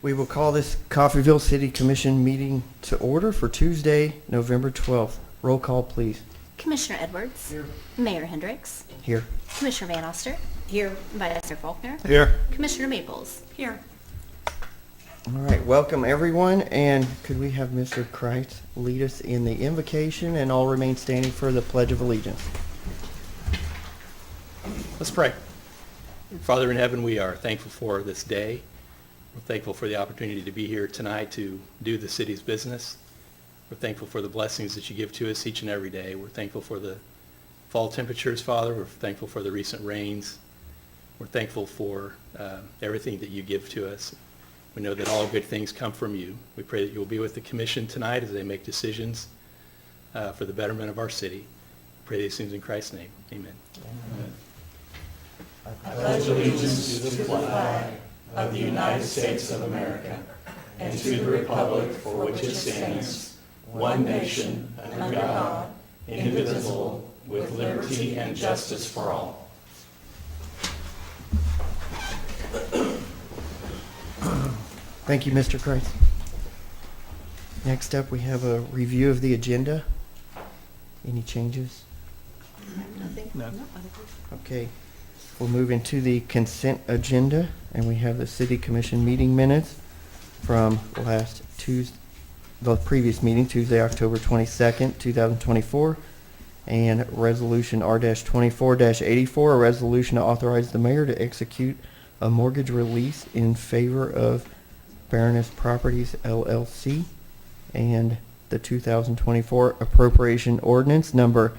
We will call this Coffeyville City Commission meeting to order for Tuesday, November 12th. Roll call, please. Commissioner Edwards. Here. Mayor Hendricks. Here. Commissioner Van Oster. Here. Vice Mayor Faulkner. Here. Commissioner Maples. Here. All right, welcome everyone, and could we have Mr. Kreitz lead us in the invocation and all remain standing for the Pledge of Allegiance? Let's pray. Father in heaven, we are thankful for this day. We're thankful for the opportunity to be here tonight to do the city's business. We're thankful for the blessings that you give to us each and every day. We're thankful for the fall temperatures, Father. We're thankful for the recent rains. We're thankful for everything that you give to us. We know that all good things come from you. We pray that you will be with the commission tonight as they make decisions for the betterment of our city. Pray these things in Christ's name. Amen. Amen. I pledge allegiance to the flag of the United States of America and to the republic for which it stands, one nation, under God, indivisible, with liberty and justice for all. Thank you, Mr. Kreitz. Next up, we have a review of the agenda. Any changes? No. Okay, we'll move into the consent agenda, and we have the City Commission meeting minutes from last Tuesday, the previous meeting, Tuesday, October 22nd, 2024, and Resolution R-24-84, a resolution to authorize the mayor to execute a mortgage release in favor of Baroness Properties LLC, and the 2024 appropriation ordinance number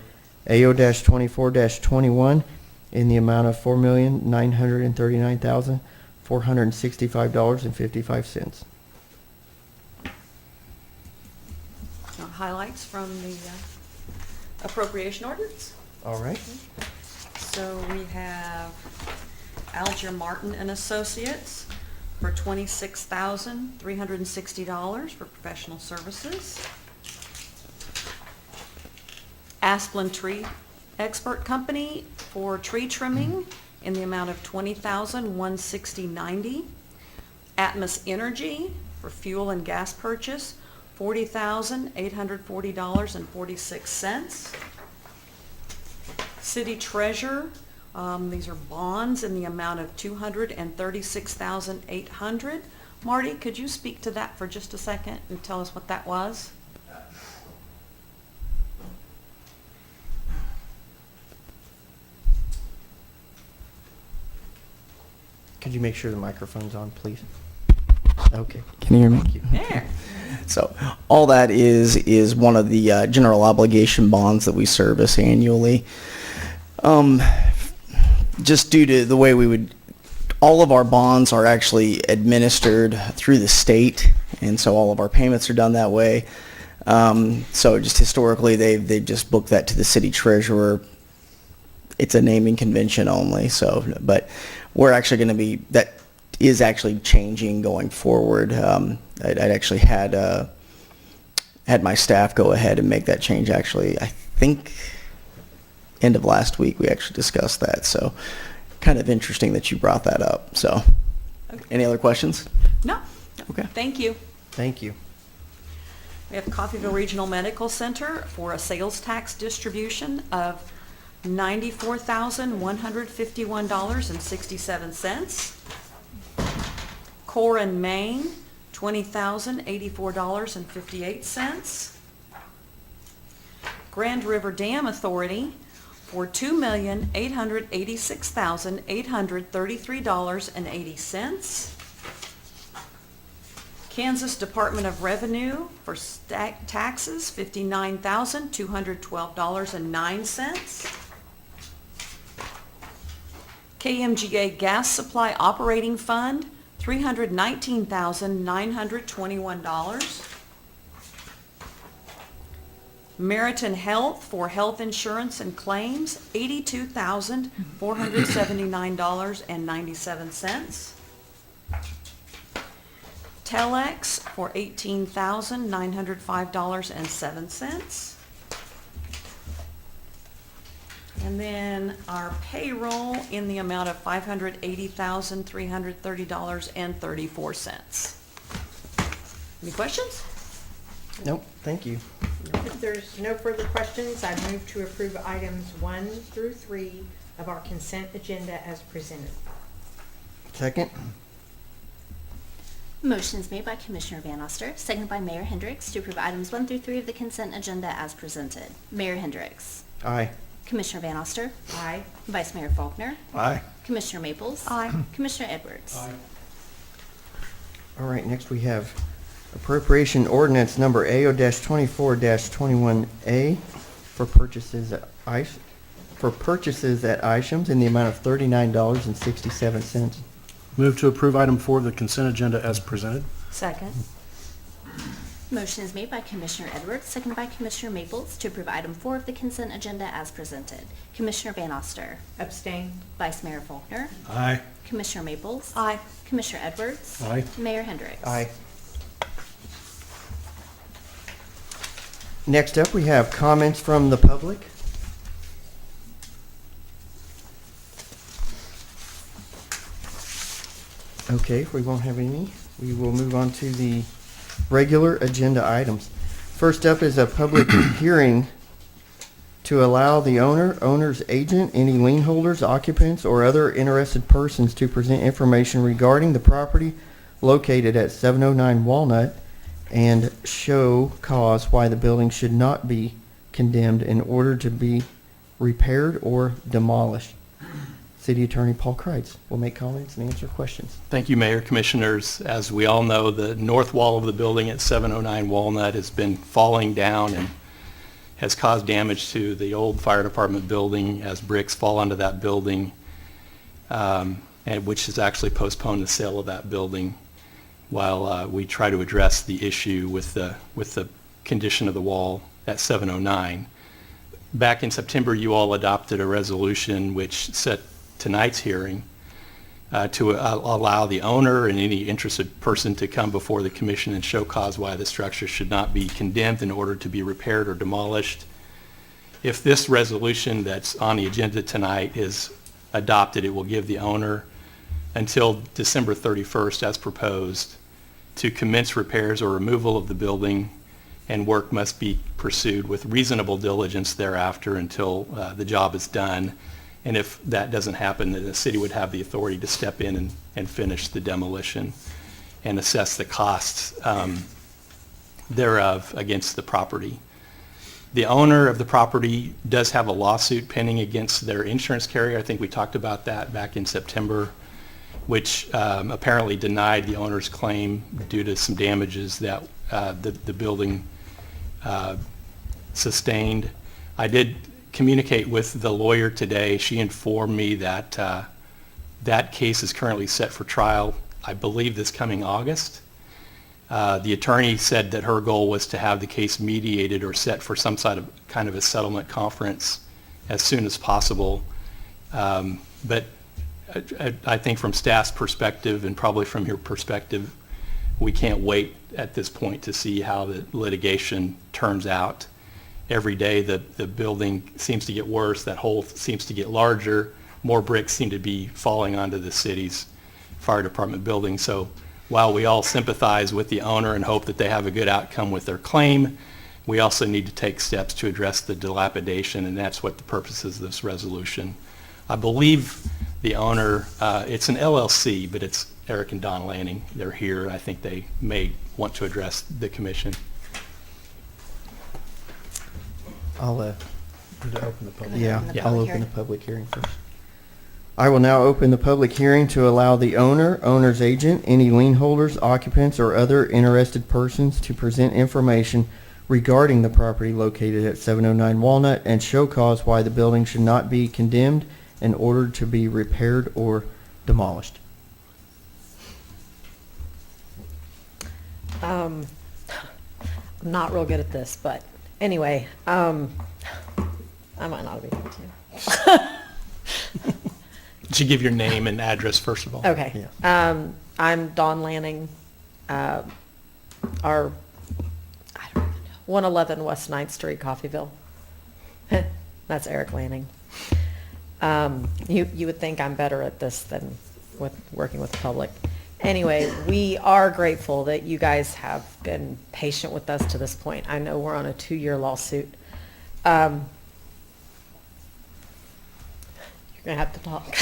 AO-24-21 in the amount of $4,939,465.55. Highlights from the appropriation ordinance. All right. So we have Alger Martin and Associates for $26,360 for professional services. Asplin Tree Expert Company for tree trimming in the amount of $20,160.90. Atmos Energy for fuel and gas purchase, $40,840.46. City Treasurer, these are bonds in the amount of $236,800. Marty, could you speak to that for just a second and tell us what that was? Could you make sure the microphone's on, please? Okay. Can you hear me? Thank you. There. So all that is one of the general obligation bonds that we service annually. Just due to the way all of our bonds are actually administered through the state, and so all of our payments are done that way. So just historically, they've just booked that to the city treasurer. It's a naming convention only. So, but we're actually going to be, that is actually changing going forward. I'd actually had my staff go ahead and make that change. Actually, I think end of last week we actually discussed that. So, kind of interesting that you brought that up. So, Okay. Any other questions? No. Okay. Thank you. Thank you. We have Coffeyville Regional Medical Center for a sales tax distribution of $94,151.67. Corin, Maine, $20,084.58. Grand River Dam Authority for $2,886,833.80. Kansas Department of Revenue for taxes, $59,212.09. KMGA Gas Supply Operating Fund, $319,921. Meriton Health for health insurance and claims, $82,479.97. Telex for $18,905.07. And then our payroll in the amount of $580,330.34. Any questions? Nope, thank you. If there's no further questions, I move to approve items 1 through 3 of our consent agenda as presented. Second? Motion is made by Commissioner Van Oster, seconded by Mayor Hendricks to approve items 1 through 3 of the consent agenda as presented. Mayor Hendricks. Aye. Commissioner Van Oster. Aye. Vice Mayor Faulkner. Aye. Commissioner Maples. Aye. Commissioner Edwards. All right, next we have appropriation ordinance number AO-24-21A for purchases at Isham's in the amount of $39.67. Move to approve item 4 of the consent agenda as presented. Second. Motion is made by Commissioner Edwards, seconded by Commissioner Maples to approve item 4 of the consent agenda as presented. Commissioner Van Oster. Abstain. Vice Mayor Faulkner. Aye. Commissioner Maples. Aye. Commissioner Edwards. Aye. Mayor Hendricks. Aye. Next up, we have comments from the public. Okay, if we won't have any, we will move on to the regular agenda items. First up is a public hearing to allow the owner's agent, any lien holders, occupants, or other interested persons to present information regarding the property located at 709 Walnut and show cause why the building should not be condemned in order to be repaired or demolished. City Attorney Paul Kreitz will make comments and answer questions. Thank you, Mayor, Commissioners. As we all know, the north wall of the building at 709 Walnut has been falling down and has caused damage to the old fire department building as bricks fall onto that building, and which has actually postponed the sale of that building while we try to address the issue with the condition of the wall at 709. Back in September, you all adopted a resolution which set tonight's hearing to allow the owner and any interested person to come before the commission and show cause why the structure should not be condemned in order to be repaired or demolished. If this resolution that's on the agenda tonight is adopted, it will give the owner until December 31st as proposed to commence repairs or removal of the building, and work must be pursued with reasonable diligence thereafter until the job is done. And if that doesn't happen, then the city would have the authority to step in and finish the demolition and assess the costs thereof against the property. The owner of the property does have a lawsuit pending against their insurance carrier. I think we talked about that back in September, which apparently denied the owner's claim due to some damages that the building sustained. I did communicate with the lawyer today. She informed me that that case is currently set for trial, I believe, this coming August. The attorney said that her goal was to have the case mediated or set for some sort of kind of a settlement conference as soon as possible. But I think from staff's perspective and probably from your perspective, we can't wait at this point to see how the litigation turns out. Every day the building seems to get worse, that hole seems to get larger, more bricks seem to be falling onto the city's fire department building. So while we all sympathize with the owner and hope that they have a good outcome with their claim, we also need to take steps to address the dilapidation, and that's what the purpose is of this resolution. I believe the owner, it's an LLC, but it's Eric and Don Lanning. They're here. I think they may want to address the commission. I'll To open the public. Yeah, Open the I'll public open hearing. the public hearing first. I will now open the public hearing to allow the owner's agent, any lien holders, occupants, or other interested persons to present information regarding the property located at 709 Walnut and show cause why the building should not be condemned and ordered to be repaired or demolished. I'm not real good at this, but anyway, I might not be able to. Should you give your name and address first of all? Okay. I'm Dawn Lanning, our, I don't even know, 111 West 9th Street, Coffeyville. That's Eric Lanning. You would think I'm better at this than with working with the public. Anyway, we are grateful that you guys have been patient with us to this point. I know we're on a 2-year lawsuit. You're gonna have to talk.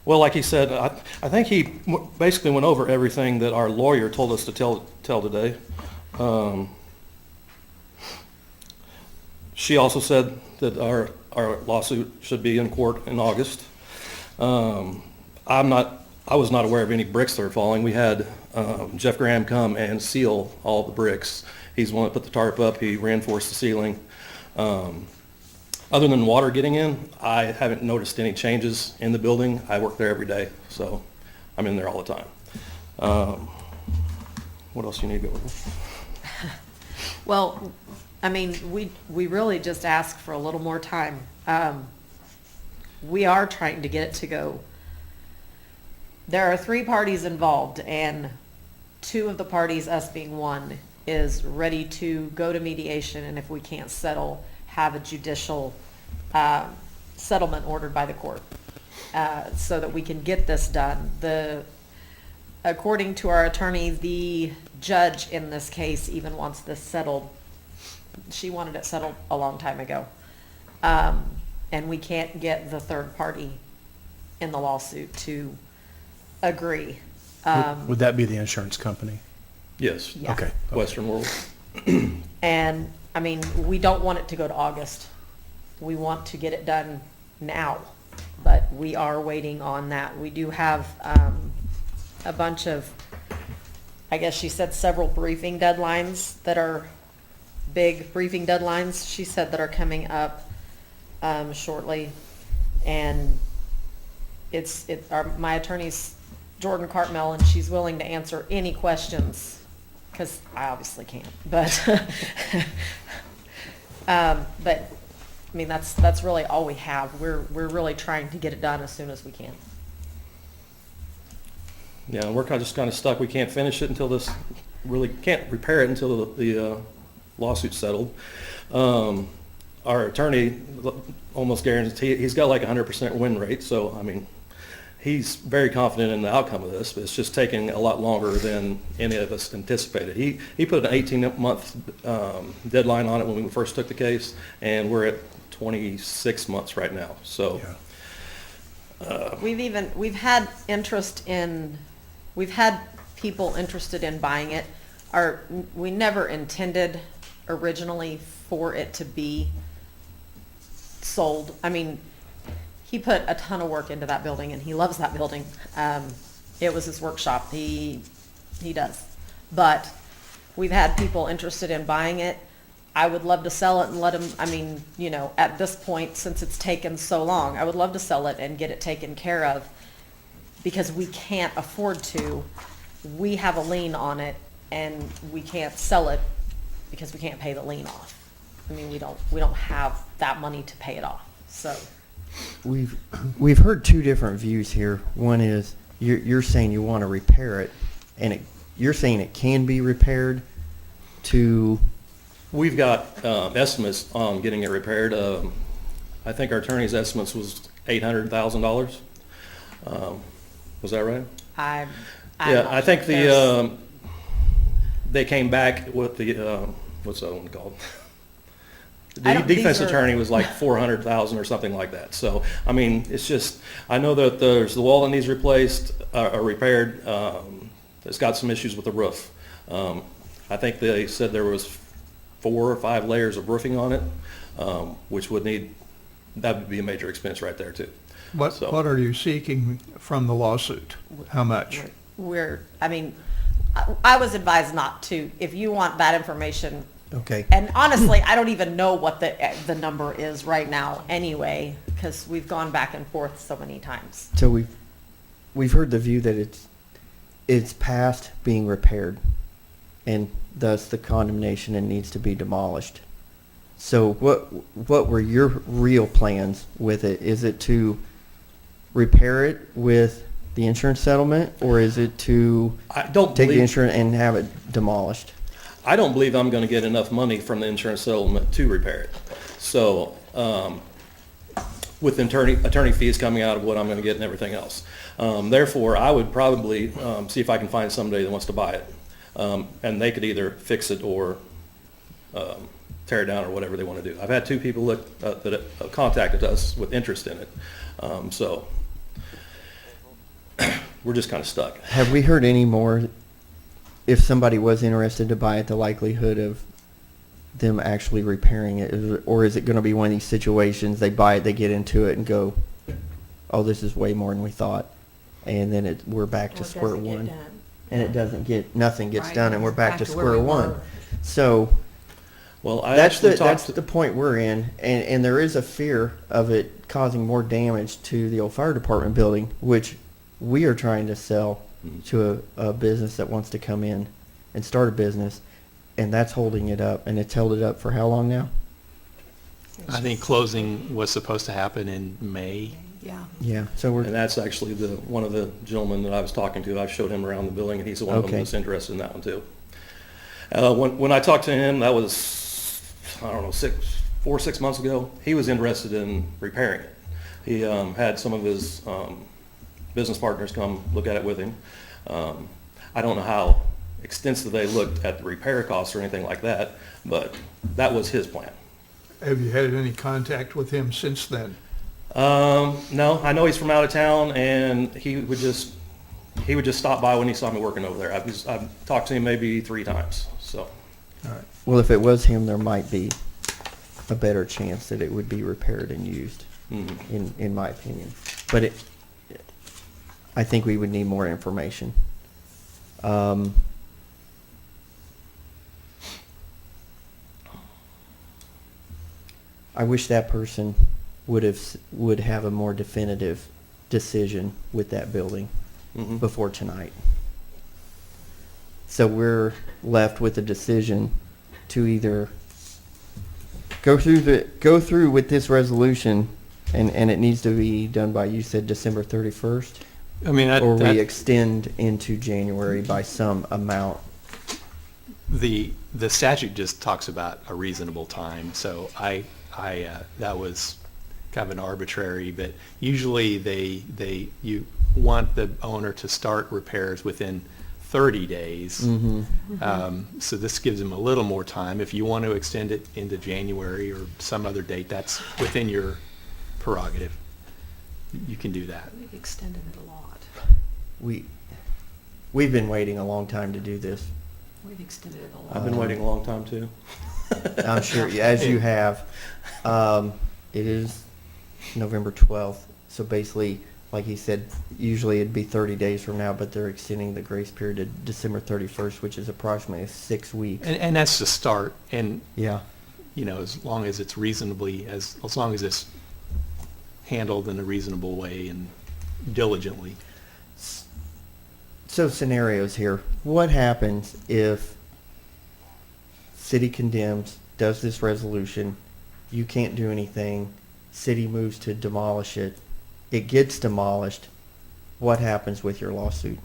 Well, like he said, I think he basically went over everything that our lawyer told us to tell today. She also said that our lawsuit should be in court in August. I was not aware of any bricks that are falling. We had Jeff Graham come and seal all the bricks. He's the one that put the tarp up. He reinforced the ceiling. Other than water getting in, I haven't noticed any changes in the building. I work there every day, so I'm in there all the time. What else do you need to go over? Well, I mean, we really just ask for a little more time. We are trying to get it to go. There are 3 parties involved, and 2 of the parties, us being one, is ready to go to mediation, and if we can't settle, have a judicial settlement ordered by the court, so that we can get this done. According to our attorney, the judge in this case even wants this settled. She wanted it settled a long time ago. And we can't get the third party in the lawsuit to agree. Would that be the insurance company? Yes. Yeah. Okay. Western World. And, I mean, we don't want it to go to August. We want to get it done now, but we are waiting on that. We do have a bunch of, I guess she said several briefing deadlines that are big briefing deadlines, she said, that are coming up shortly. And my attorney's Jordan Cartmel, and she's willing to answer any questions, because I obviously can't, but but I mean, that's really all we have. We're really trying to get it done as soon as we can. Yeah, and we're just kind of stuck. We can't finish it until really can't repair it until the lawsuit's settled. Our attorney almost guaranteed, he's got like 100% win rate, so I mean, he's very confident in the outcome of this, but it's just taking a lot longer than any of us anticipated. He put an 18-month deadline on it when we first took the case, and we're at 26 months right now. So we've had people interested in buying it. We never intended originally for it to be sold. I mean, he put a ton of work into that building, and he loves that building. It was his workshop. He does. But we've had people interested in buying it. I would love to sell it and let him, I mean, you know, at this point, since it's taken so long, I would love to sell it and get it taken care of, because we can't afford to. We have a lien on it, and we can't sell it because we can't pay the lien off. I mean, we don't have that money to pay it off. So We've heard 2 different views here. One is you're saying you want to repair it, and you're saying it can be repaired to. we've got estimates on getting it repaired. I think our attorney's estimates was $800,000. Was that right? Yeah, I think they came back with the what's that one called? The defense attorney was like 400,000 or something like that. So, I mean, it's just, I know that there's the wall that needs replaced or repaired. It's got some issues with the roof. I think they said there was 4 or 5 layers of roofing on it, which would be a major expense right there too. What are you seeking from the lawsuit? How much? I was advised not to. If you want that information. Okay. And honestly, I don't even know what the number is right now anyway, because we've gone back and forth so many times. So we've heard the view that it's past being repaired, and thus the condemnation and needs to be demolished. So what were your real plans with it? Is it to repair it with the insurance settlement, or is it to take the insurance and have it demolished? I don't believe I'm going to get enough money from the insurance settlement to repair it. So with attorney fees coming out of what I'm going to get and everything else. Therefore, I would probably see if I can find somebody that wants to buy it. And they could either fix it or tear it down or whatever they want to do. I've had 2 people that contacted us with interest in it. So we're just kind of stuck. Have we heard any more, if somebody was interested to buy it, the likelihood of them actually repairing it? Or is it going to be one of these situations, they buy it, they get into it and go, oh, this is way more than we thought, and then we're back to square one? And it doesn't nothing gets Right. done, and we're back to Back to where square we one. were. So Well, I that's actually that's the point we're in, and there is a fear of it causing more damage to the old fire department building, which we are trying to sell to a business that wants to come in and start a business, and that's holding it up, and it's held it up for how long now? I think closing was supposed to happen in May. Yeah. Yeah, so And that's actually one of the gentlemen that I was talking to. I showed him around the building, and he's the one of them Okay. that's interested in that one too. When I talked to him, that was, I don't know, 4 or 6 months ago, he was interested in repairing it. He had some of his business partners come look at it with him. I don't know how extensive they looked at the repair costs or anything like that, but that was his plan. Have you had any contact with him since then? No, I know he's from out of town, and he would just stop by when he saw me working over there. I've talked to him maybe 3 times, so. All right. well, if it was him, there might be a better chance that it would be repaired and used, in my opinion. But I think we would need more information. I wish that person would have a more definitive decision with that building before tonight. So we're left with a decision to either go through with this resolution, and it needs to be done by, you said, December 31st, I mean, or we extend into January by some amount. the statute just talks about a reasonable time, so that was kind of an arbitrary, but usually you want the owner to start repairs within 30 days. So this gives them a little more time. If you want to extend it into January or some other date, that's within your prerogative. You can do that. We've extended it a lot. We've been waiting a long time to do this. We've extended it a lot. I've been waiting a long time too. I'm sure, as you have. It is November 12th, so basically, like he said, usually it'd be 30 days from now, but they're extending the grace period to December 31st, which is approximately 6 weeks. And that's the start, and Yeah. as long as it's reasonably, as long as it's handled in a reasonable way and diligently. So scenarios here. What happens if city condemns, does this resolution, you can't do anything, city moves to demolish it, it gets demolished, what happens with your lawsuit?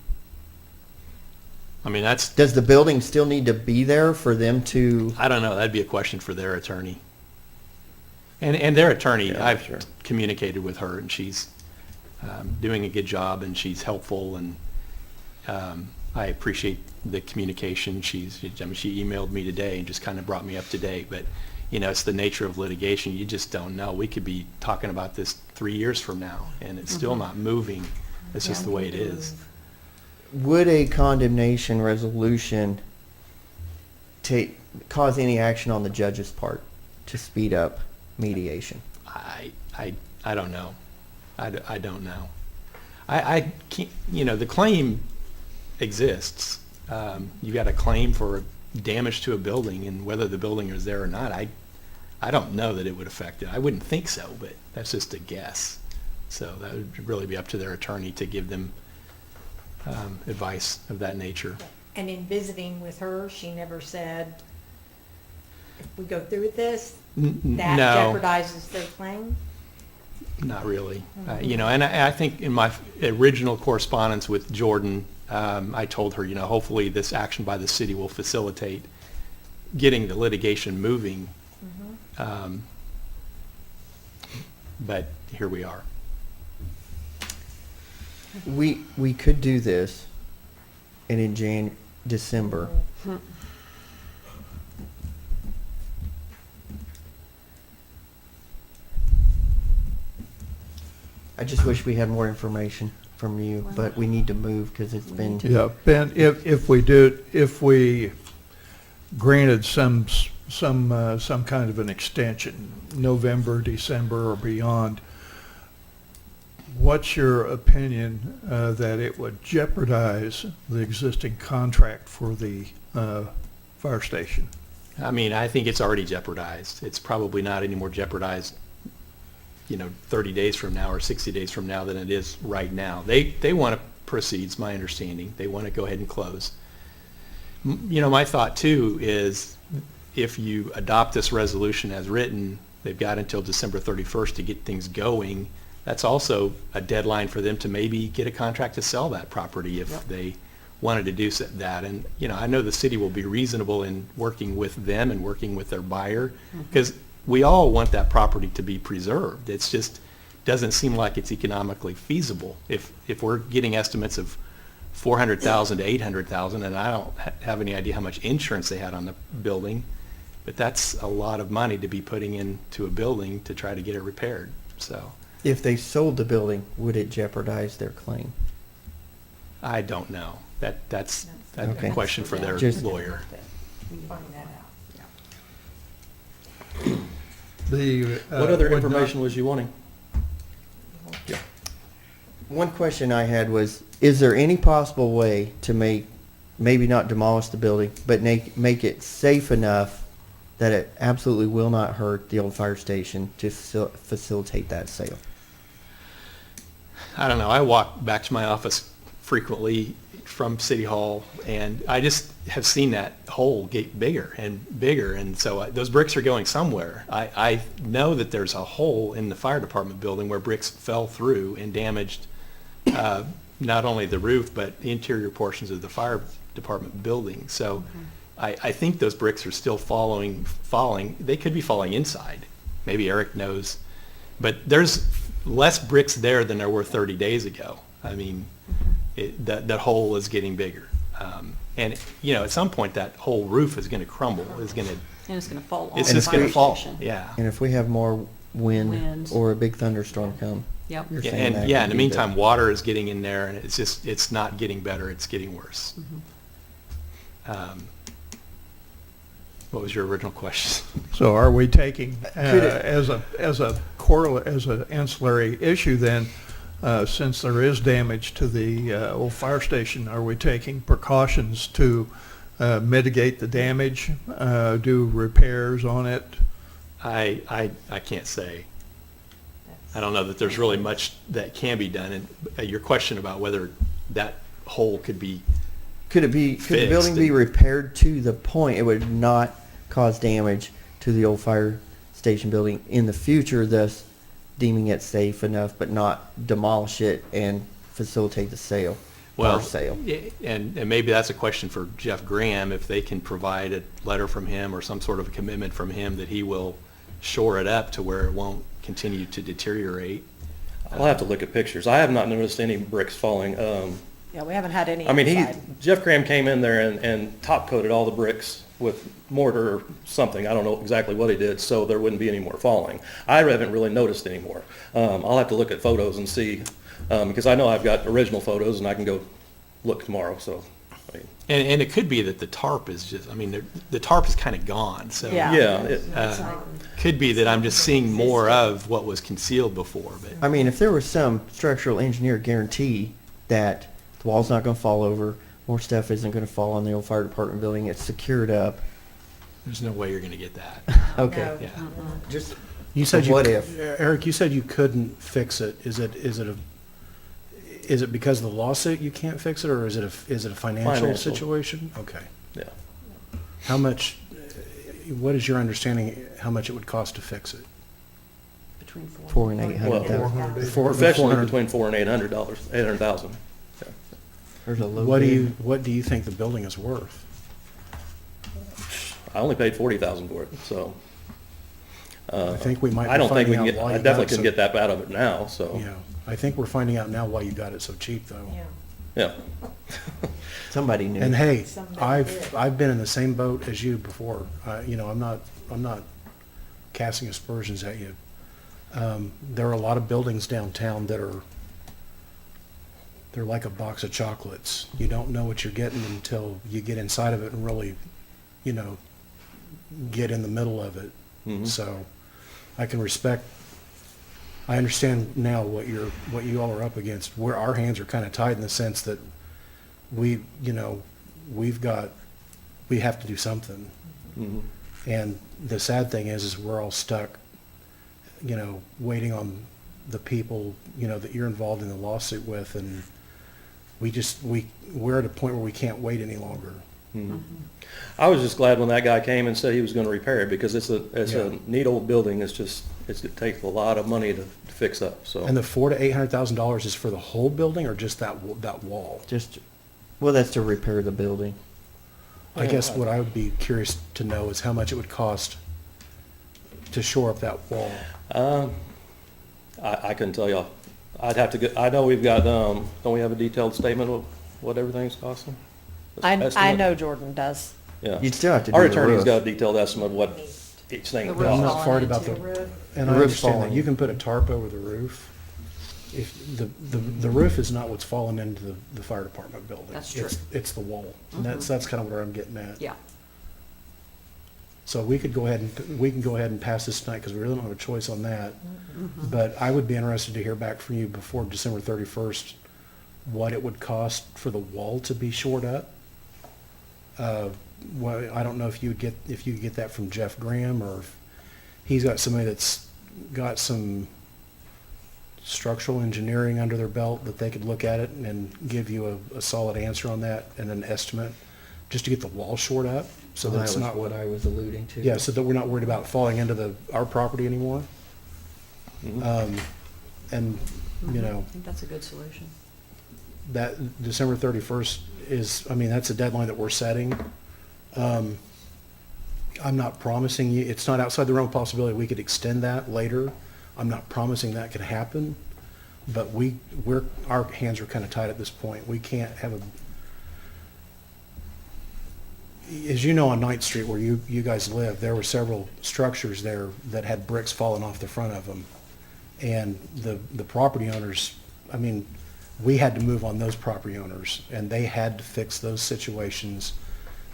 I mean, Does the building still need to be there for them to? I don't know, that'd be a question for their attorney. And their attorney, Yeah, I've sure. communicated with her, and she's doing a good job, and she's helpful, and I appreciate the communication. She emailed me today and just kind of brought me up to date, but it's the nature of litigation. You just don't know. We could be talking about this 3 years from now, and it's still not moving. It's just the way it is. Would a condemnation resolution cause any action on the judge's part to speed up mediation? I don't know. I don't know. I can't, the claim exists. You got a claim for damage to a building, and whether the building is there or not, I don't know that it would affect it. I wouldn't think so, but that's just a guess. So that would really be up to their attorney to give them advice of that nature. And in visiting with her, she never said, if we go through with this, that No. jeopardizes their claim? Not really. And I think in my original correspondence with Jordan, I told her, hopefully this action by the city will facilitate getting the litigation moving. but here we are. We could do this, and in December, I just wish we had more information from you, but we need to move because it's been. Yeah, Ben, if we granted some kind of an extension, November, December, or beyond, what's your opinion that it would jeopardize the existing contract for the fire station? I mean, I think it's already jeopardized. It's probably not any more jeopardized, 30 days from now or 60 days from now than it is right now. They want to proceed, it's my understanding. They want to go ahead and close. My thought too is if you adopt this resolution as written, they've got until December 31st to get things going. That's also a deadline for them to maybe get a contract to sell that property if they wanted to do that. And, I know the city will be reasonable in working with them and working with their buyer, because we all want that property to be preserved. It's just doesn't seem like it's economically feasible. If we're getting estimates of $400,000 to $800,000, and I don't have any idea how much insurance they had on the building, but that's a lot of money to be putting into a building to try to get it repaired. So If they sold the building, would it jeopardize their claim? I don't know. That's Okay. a question for their Just- lawyer. Find that out. What other information was you wanting? One question I had was, is there any possible way to maybe not demolish the building, but make it safe enough that it absolutely will not hurt the old fire station to facilitate that sale? I don't know. I walk back to my office frequently from City Hall, and I just have seen that hole get bigger and bigger, and so those bricks are going somewhere. I know that there's a hole in the fire department building where bricks fell through and damaged not only the roof, but the interior portions of the fire department building. So I think those bricks are still falling. They could be falling inside. Maybe Eric knows. But there's less bricks there than there were 30 days ago. I mean, that hole is getting bigger. And, at some point, that whole roof is going to crumble, And it's going to fall on It's the just going fire to fall, station. yeah. And if we have more wind Wind. or a big thunderstorm come, Yep. you're Yeah, saying and that yeah, could in the be meantime, water is getting in there, and it's not getting better, it's getting worse. What was your original question? So are we taking, Could it- as an ancillary issue then, since there is damage to the old fire station, are we taking precautions to mitigate the damage, do repairs on it? I can't say. I don't know that there's really much that can be done, and your question about whether that hole could be, Could the building fixed be and- repaired to the point it would not cause damage to the old fire station building in the future, thus deeming it safe enough, but not demolish it and facilitate the sale? well, Or sale. and maybe that's a question for Jeff Graham, if they can provide a letter from him or some sort of a commitment from him that he will shore it up to where it won't continue to deteriorate. I'll have to look at pictures. I have not noticed any bricks falling. Yeah, we haven't had any I mean, inside. Jeff Graham came in there and top coated all the bricks with mortar or something. I don't know exactly what he did, so there wouldn't be any more falling. I haven't really noticed any more. I'll have to look at photos and see, because I know I've got original photos and I can go look tomorrow, so. I mean, And it could be that the tarp is just, I mean, the tarp is kind of gone, so. Yeah. Yeah, Could be that I'm just seeing more of what was concealed before, but. I mean, if there was some structural engineer guarantee that the wall's not going to fall over, more stuff isn't going to fall on the old fire department building, it's secured up. There's no way you're going to get that. Okay. No. Yeah. Just You said what if? Eric, you said you couldn't fix it. Is it because of the lawsuit you can't fix it, or is it a financial Financial. situation? Okay. yeah. How much, what is your understanding, how much it would cost to fix it? Between 4 and 800,000. Professionally, between $400,000 and $800,000. There's a low What bid. do you think the building is worth? I only paid $40,000 for it, so. I think we might I be don't think we finding can out get, why I you definitely got it can get that out of it now, so, Yeah, I think we're finding out now why you got it so cheap, though. Yeah. yeah. Somebody knew. And hey, Somebody did. I've been in the same boat as you before. You know, I'm not casting aspersions at you. There are a lot of buildings downtown that they're like a box of chocolates. You don't know what you're getting until you get inside of it and really, you know, get in the middle of it. Mhm. So I understand now what you all are up against. Where our hands are kind of tied in the sense that we have to do something. Mhm. And the sad thing is we're all stuck, you know, waiting on the people, you know, that you're involved in the lawsuit with, and we're at a point where we can't wait any longer. Mhm. I was just glad when that guy came and said he was gonna repair it, because it's a Yeah. neat old building. It takes a lot of money to fix up, so. And the $400,000 to $800,000 is for the whole building or just that wall? Just, well, that's to repair the building. I guess what I would be curious to know is how much it would cost to shore up that wall. I couldn't tell y'all. I'd have to get, I know we've got, don't we have a detailed statement of what everything's costing? I Estimate? know Jordan does. Yeah. You'd still have to do Our the attorney's roof. got a detailed estimate of what each thing The I'm roof's costs. not falling worried about into the, Roof. and The I roof's understand that falling. you can put a tarp over the roof. If the roof is not what's fallen into the fire department building. That's true. It's the wall. And that's kind of what I'm getting at. Yeah. So we can go ahead and pass this tonight because we really don't have a choice on that. But I would be interested to hear back from you before December 31st, what it would cost for the wall to be shored up. Well, I don't know if you could get that from Jeff Graham, or if he's got somebody that's got some structural engineering under their belt that they could look at it and give you a solid answer on that and an estimate, just to get the wall shored up, so Well, that's that was not what I was alluding to. yeah, so that we're not worried about falling into our property anymore. Mhm. And, you know, I think that's a good solution. that December 31st is, I mean, that's a deadline that we're setting. I'm not promising you, it's not outside the realm of possibility we could extend that later. I'm not promising that could happen, but our hands are kind of tied at this point. We can't have as you know, on 9th Street where you guys live, there were several structures there that had bricks falling off the front of them. And the property owners, I mean, we had to move on those property owners, and they had to fix those situations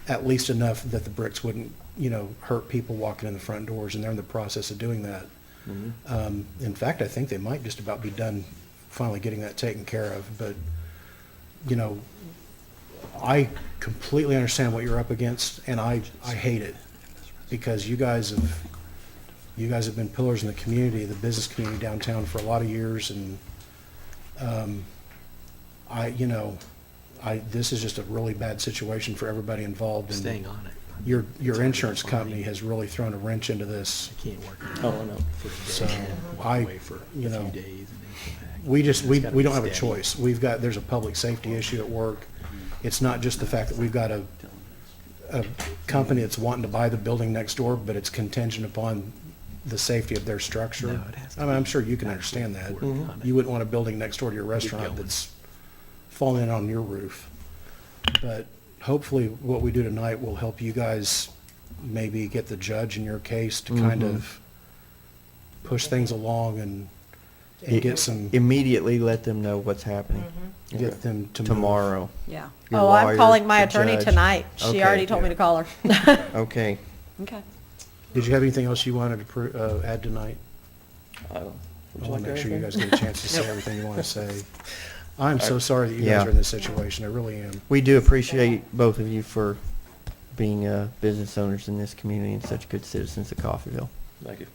at least enough that the bricks wouldn't, you know, hurt people walking in the front doors, and they're in the process of doing that. In fact, I think they might just about be done finally getting that taken care of, but, you know, I completely understand what you're up against, and I hate it, because you guys have been pillars in the community, the business community downtown for a lot of years, and this is just a really bad situation for everybody involved. And Staying on it. your insurance company has really thrown a wrench into this. I can't work it Oh, I know. for a day. So, walk I- away for you a know, few days and then come back. We It's gotta we be don't have a steady. choice. There's a public safety issue at work. It's not just the fact that we've got a company that's wanting to buy the building next door, but it's contingent upon the safety of their structure. No, it has to I mean, I'm be sure you can understand that. work on it. You wouldn't want a building next door to your restaurant going. that's falling in on your roof. But hopefully what we do tonight will help you guys maybe get the judge in your case to kind of push things along and get some, Immediately let them know what's happening. get them to move. Tomorrow. Yeah. Your Oh, I'm lawyer, calling my the attorney judge. tonight. She Okay. already told me to call her. Okay. Okay. Did you have anything else you wanted to add tonight? I don't. I Would you want like to make sure you anything? guys get a chance to say everything you want to say. I'm so sorry that you Yeah. guys are in this situation. I really am. We do appreciate both of you for being business owners in this community and such good citizens of Coffeyville. Thank you.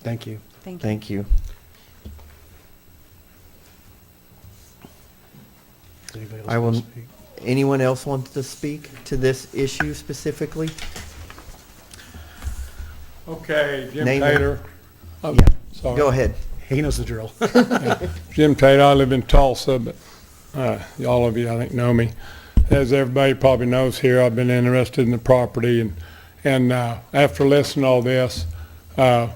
Thank you. Thank you. Thank you. Does anybody else I want will, to speak? anyone else want to speak to this issue specifically? Okay, Jim Name Taylor. Oh, Yeah. sorry. Go ahead. He knows the drill. Jim Taylor, I live in Tulsa, but all of you, I think, know me. As everybody probably knows here, I've been interested in the property, and after listening to all this, I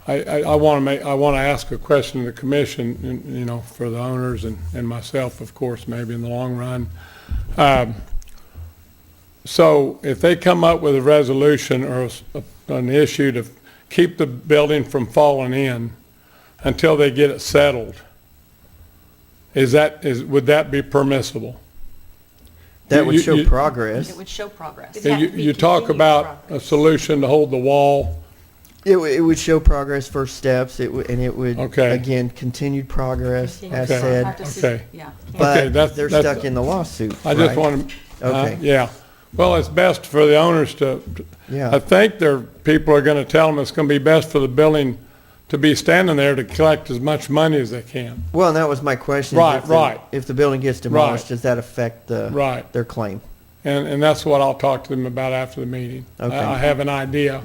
want to ask a question to the commission, and, you know, for the owners and myself, of course, maybe in the long run. So if they come up with a resolution or an issue to keep the building from falling in until they get it settled, would that be permissible? That would You- show you- progress. It would show progress. It'd have to be You talk continued about a progress. solution to hold the wall. It would show progress, first steps, and it would, Okay. again, continued progress, Continued as Okay. said, Have to see- Okay. Yeah. Okay, but that's- they're that's- stuck in the lawsuit, I just right? want to. Okay. Yeah. Well, it's best for the owners to, Yeah. I think people are going to tell them it's going to be best for the building to be standing there to collect as much money as they can. Well, and that was my question. Right, If the- right. If the building gets demolished, Right. does that affect Right. their claim? And that's what I'll talk to them about after the meeting. Okay. I have an idea,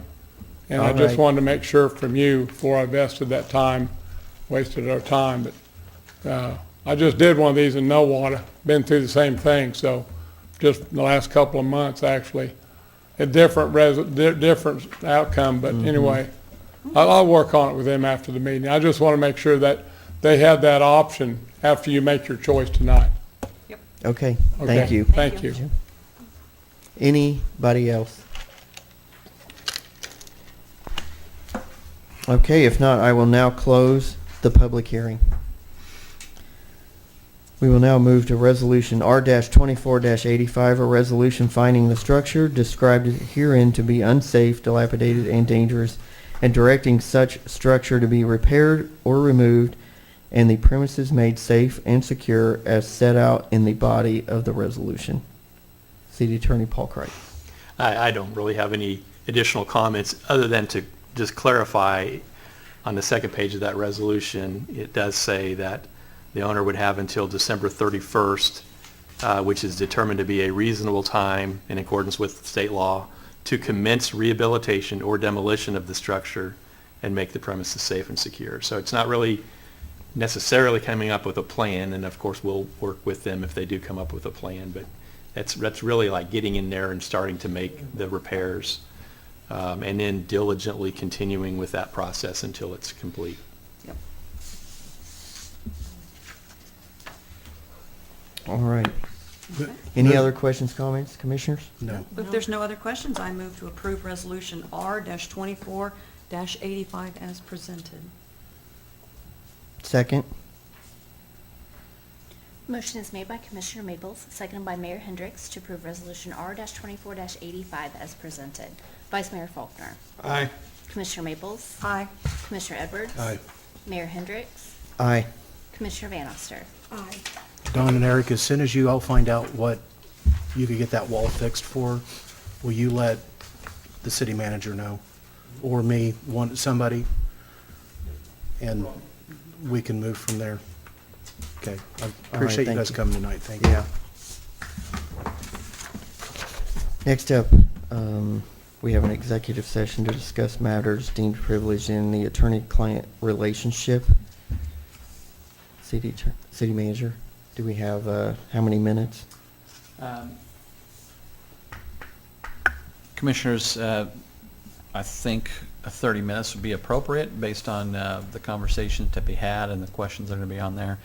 and I All just right. wanted to make sure from you before I vested that time, wasted our time, but I just did one of these in no water, been through the same thing, so just the last couple of months, actually. A different different outcome, but anyway, I'll work on it with them after the meeting. I just want to make sure that they have that option after you make your choice tonight. Okay, Okay. thank you. Thank you. Anybody else? Okay, if not, I will now close the public hearing. We will now move to Resolution R-24-85, a resolution finding the structure described herein to be unsafe, dilapidated, and dangerous, and directing such structure to be repaired or removed, and the premises made safe and secure as set out in the body of the resolution. City Attorney Paul Crichton. I don't really have any additional comments other than to just clarify on the second page of that resolution, it does say that the owner would have until December 31st, which is determined to be a reasonable time in accordance with state law, to commence rehabilitation or demolition of the structure and make the premises safe and secure. So it's not really necessarily coming up with a plan, and of course we'll work with them if they do come up with a plan, but that's really like getting in there and starting to make the repairs, and then diligently continuing with that process until it's complete. Yep. All right. But- Any other questions, comments, commissioners? No. If there's no other questions, I move to approve Resolution R-24-85 as presented. Second? Motion is made by Commissioner Maples, seconded by Mayor Hendricks to approve Resolution R-24-85 as presented. Vice Mayor Faulkner. Aye. Commissioner Maples. Aye. Commissioner Edwards. Aye. Mayor Hendricks. Aye. Commissioner Van Oster. Aye. Don and Eric, as soon as you all find out what you could get that wall fixed for, will you let the city manager know? Or me, somebody? And we can move from there. Okay, I appreciate you thank guys you. coming tonight, thank you. Yeah. Next up, we have an executive session to discuss matters deemed privileged in the attorney-client relationship. City manager, do we have, how many minutes? Commissioners, I think 30 minutes would be appropriate based on the conversations to be had and the questions that are going to be on there.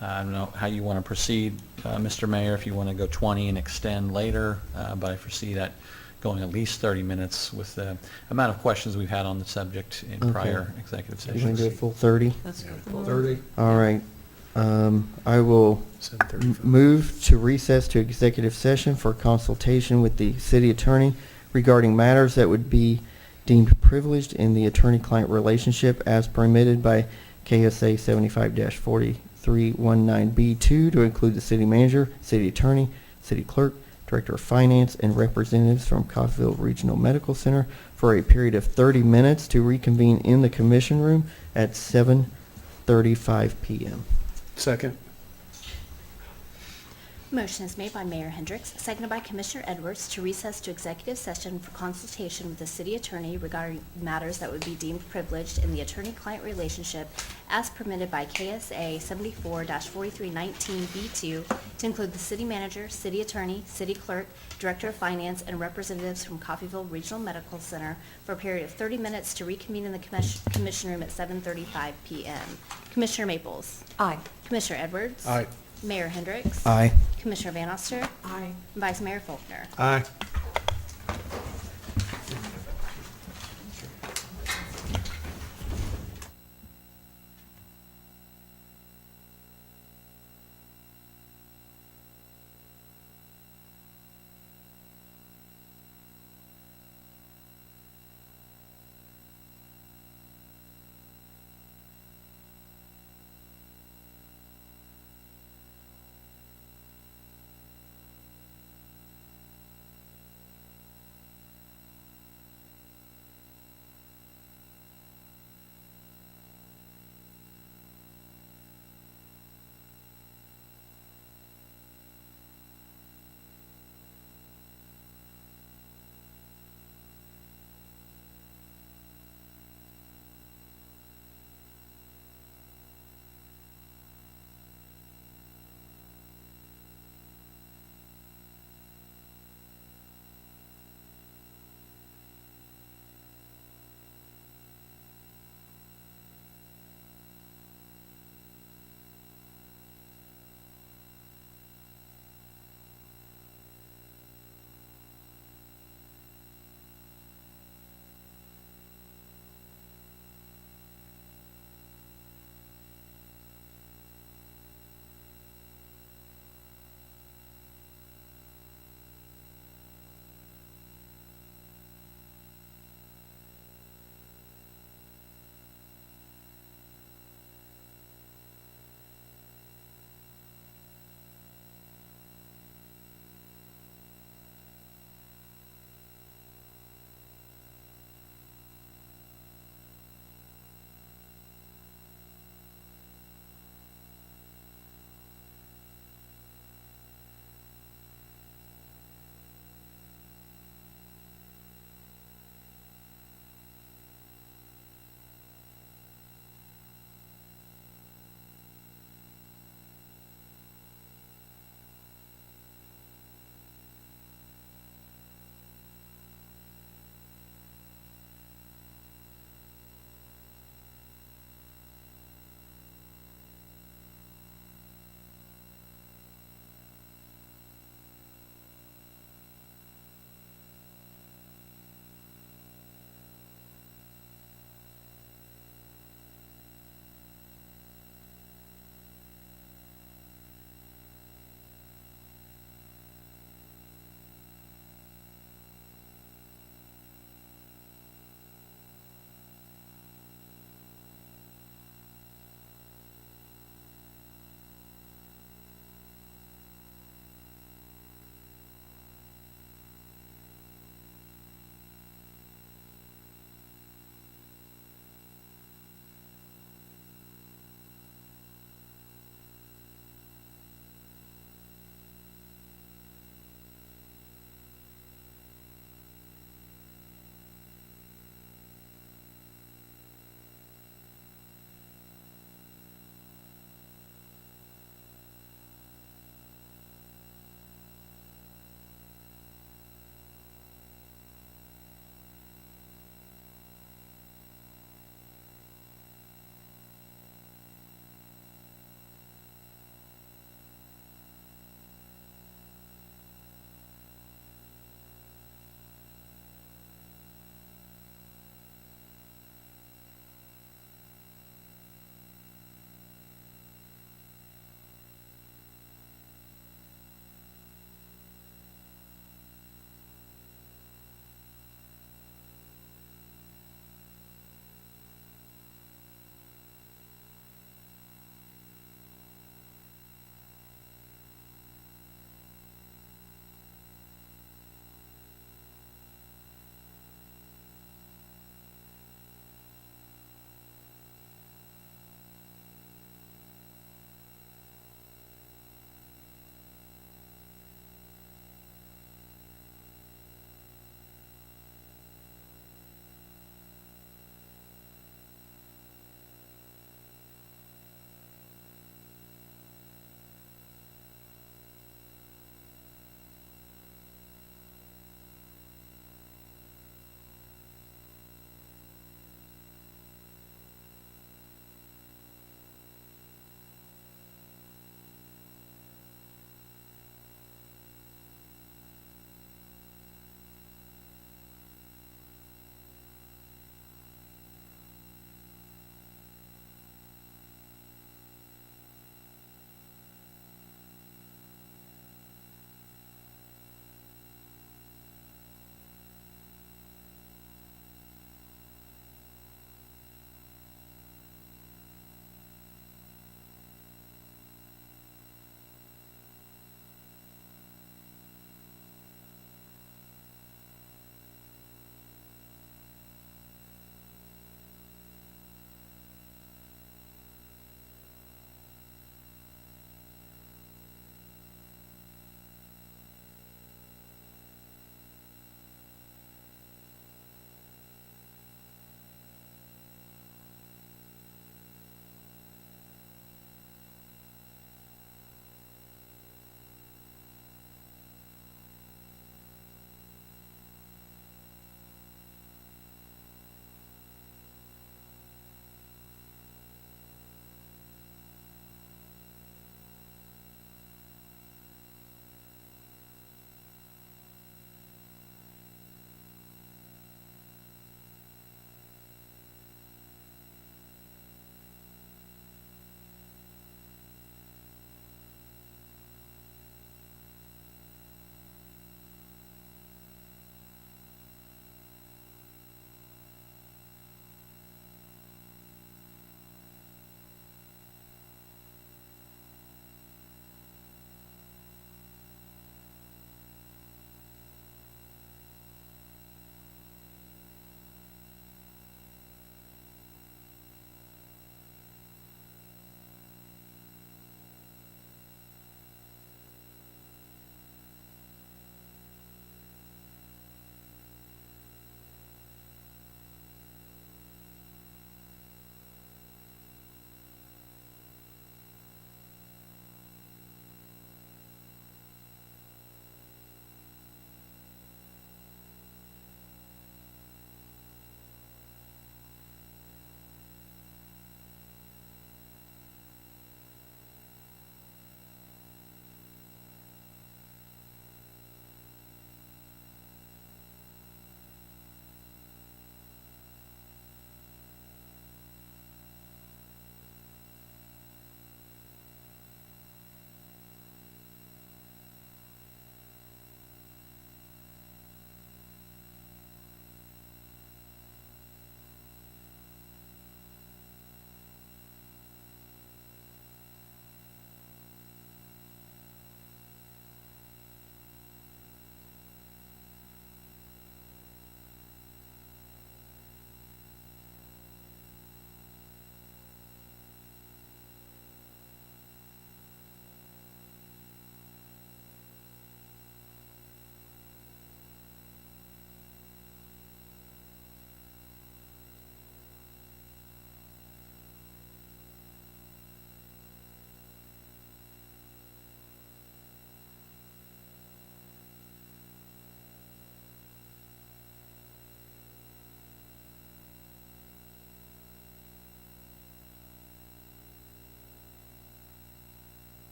I don't know how you want to proceed, Mr. Mayor, if you want to go 20 and extend later, but I foresee that going at least 30 minutes with the amount of questions we've had on the subject in Okay. prior executive You want to do a sessions. full 30? That's good. 30. All right. I will 7:35. move to recess to executive session for consultation with the city attorney regarding matters that would be deemed privileged in the attorney-client relationship as permitted by KSA 75-4319B2 to include the city manager, city attorney, city clerk, director of finance, and representatives from Coffeyville Regional Medical Center for a period of 30 minutes to reconvene in the commission room at 7:35 p.m. Second? Motion is made by Mayor Hendricks, seconded by Commissioner Edwards to recess to executive session for consultation with the city attorney regarding matters that would be deemed privileged in the attorney-client relationship as permitted by KSA 74-4319B2 to include the city manager, city attorney, city clerk, director of finance, and representatives from Coffeyville Regional Medical Center for a period of 30 minutes to reconvene in the commission room at 7:35 PM. Commissioner Maples. Aye. Commissioner Edwards. Aye. Mayor Hendricks. Aye. Commissioner Van Oster. Aye. And Vice Mayor Faulkner. Aye.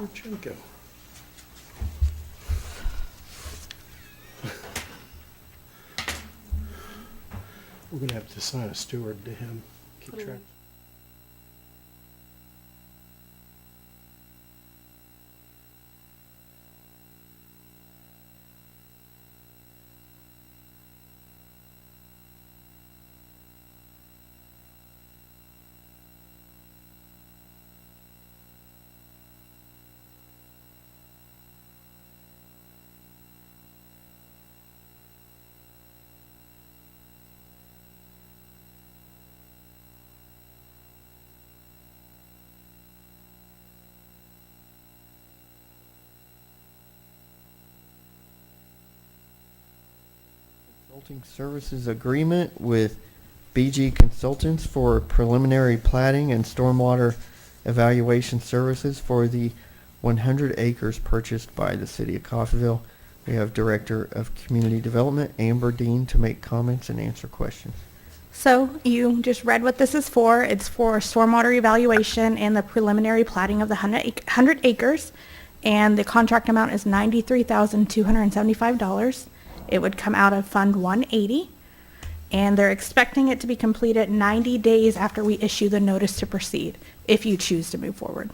Where'd Jim go? We're gonna have to assign a steward to him. Keep track. Consulting services agreement with BG Consultants for preliminary plating and stormwater evaluation services for the 100 acres purchased by the city of Coffeyville. We have Director of Community Development, Amber Dean, to make comments and answer questions. So you just read what this is for. It's for stormwater evaluation and the preliminary plating of the 100 acres. And the contract amount is $93,275. It would come out of Fund 180. And they're expecting it to be completed 90 days after we issue the notice to proceed, if you choose to move forward.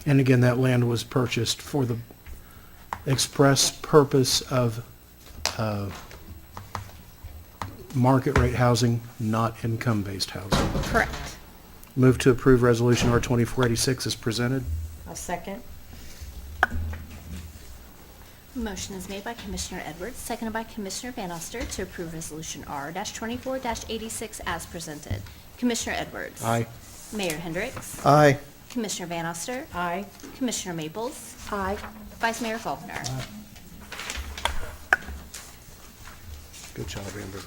And again, that land was purchased for the express purpose of market rate housing, not income-based housing. Correct. Move to approve Resolution R 2486 as presented. I'll second. Motion is made by Commissioner Edwards, seconded by Commissioner Van Oster to approve Resolution R-24-86 as presented. Commissioner Edwards. Aye. Mayor Hendricks. Aye. Commissioner Van Oster. Aye. Commissioner Maples. Aye. Vice Mayor Faulkner. Good job, Amber.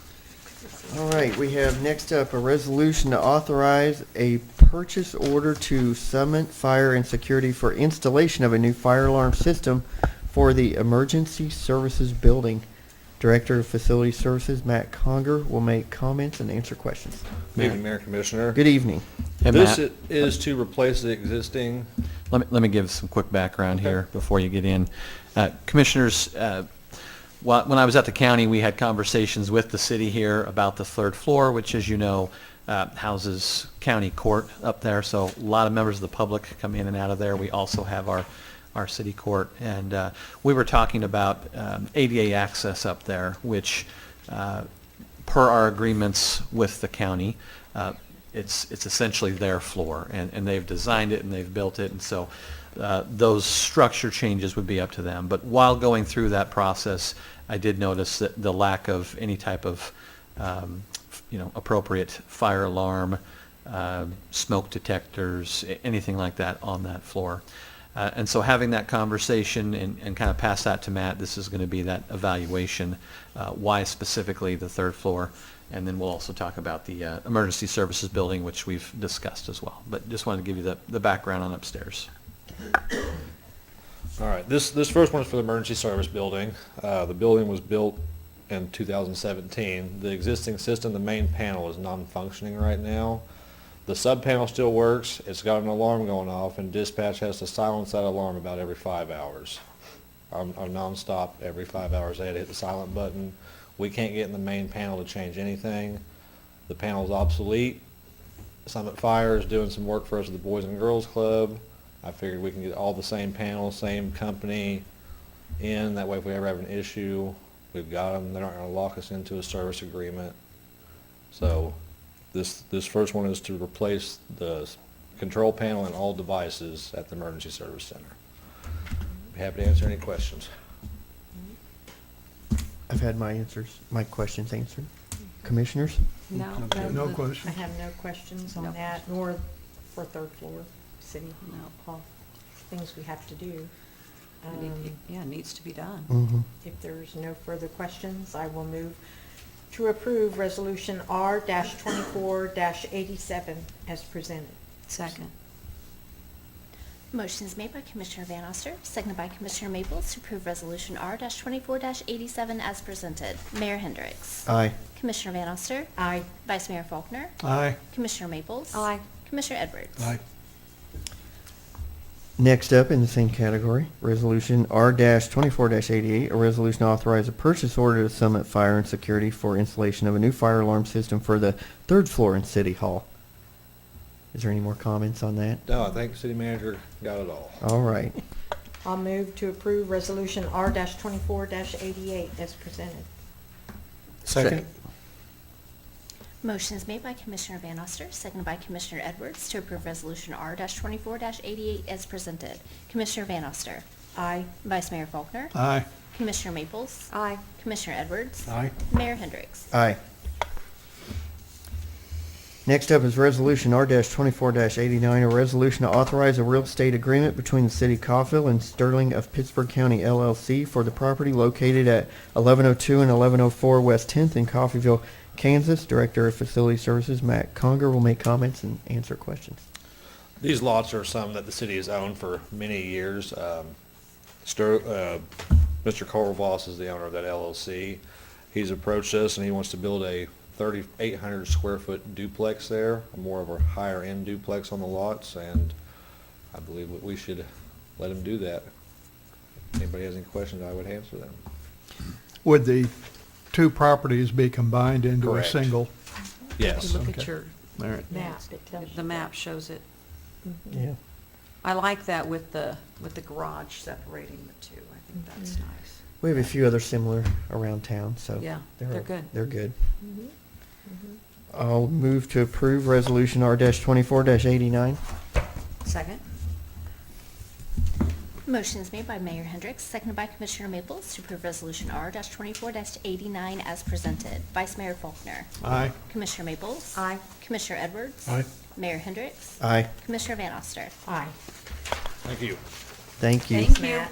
All right, we have next up a resolution to authorize a purchase order to Summit Fire and Security for installation of a new fire alarm system for the Emergency Services Building. Director of Facility Services, Matt Conger, will make comments and answer questions. Good evening, Mayor Commissioner. Good evening. Hey, This Matt. is to replace the existing, Let me give some quick background here before you get in. Commissioners, when I was at the county, we had conversations with the city here about the third floor, which, as you know, houses county court up there. So a lot of members of the public come in and out of there. We also have our city court. And we were talking about ADA access up there, which, per our agreements with the county, it's essentially their floor, and they've designed it and they've built it, and so those structure changes would be up to them. But while going through that process, I did notice that the lack of any type of appropriate fire alarm, smoke detectors, anything like that on that floor. And so having that conversation and kind of pass that to Matt, this is going to be that evaluation, why specifically the third floor. And then we'll also talk about the emergency services building, which we've discussed as well. But just wanted to give you the background on upstairs. All right, this first one is for the emergency service building. The building was built in 2017. The existing system, the main panel, is non-functioning right now. The sub panel still works. It's got an alarm going off, and dispatch has to silence that alarm about every 5 hours. Or non-stop every 5 hours. They had to hit the silent button. We can't get in the main panel to change anything. The panel's obsolete. Summit Fire is doing some work for us at the Boys and Girls Club. I figured we can get all the same panels, same company in. That way if we ever have an issue, we've got them. They're not going to lock us into a service agreement. So this first one is to replace the control panel and all devices at the Emergency Service Center. Be happy to answer any questions. I've had my questions answered. Commissioners? No. No question. I have no questions on that, nor for third floor, city, all things we have to do. Yeah, it needs to be done. Mm-hmm. If there's no further questions, I will move to approve Resolution R-24-87 as presented. Second. Motion is made by Commissioner Van Oster, seconded by Commissioner Maples to approve Resolution R-24-87 as presented. Mayor Hendricks. Aye. Commissioner Van Oster. Aye. Vice Mayor Faulkner. Aye. Commissioner Maples. Aye. Commissioner Edwards. Aye. Next up in the same category, Resolution R-24-88, a resolution to authorize a purchase order to Summit Fire and Security for installation of a new fire alarm system for the third floor in City Hall. Is there any more comments on that? No, I think city manager got it all. All right. I'll move to approve Resolution R-24-88 as presented. Second? Motion is made by Commissioner Van Oster, seconded by Commissioner Edwards to approve Resolution R-24-88 as presented. Commissioner Van Oster. Aye. Vice Mayor Faulkner. Aye. Commissioner Maples. Aye. Commissioner Edwards. Aye. Mayor Hendricks. Aye. Next up is Resolution R-24-89, a resolution to authorize a real estate agreement between the City of Coffeyville and Sterling of Pittsburgh County LLC for the property located at 1102 and 1104 West 10th in Coffeyville, Kansas. Director of Facility Services, Matt Conger, will make comments and answer questions. These lots are some that the city has owned for many years. Mr. Corvallis is the owner of that LLC. He's approached us and he wants to build a 3,800 square foot duplex there, more of a higher end duplex on the lots, and I believe that we should let him do that. If anybody has any questions, I would answer them. Would the two properties be combined into Correct. a single? Yes. If you look at Okay. your All right. Map, it tells you the map that. shows it. Yeah. I like that with the garage separating the two. I think that's nice. We have a few other similar around town, so. Yeah, they're good. They're good. Mhm. I'll move to approve Resolution R-24-89. Second? Motion is made by Mayor Hendricks, seconded by Commissioner Maples to approve Resolution R-24-89 as presented. Vice Mayor Faulkner. Aye. Commissioner Maples. Aye. Commissioner Edwards. Aye. Mayor Hendricks. Aye. Commissioner Van Oster. Aye. Thank you. Thank you. Thank you. Matt.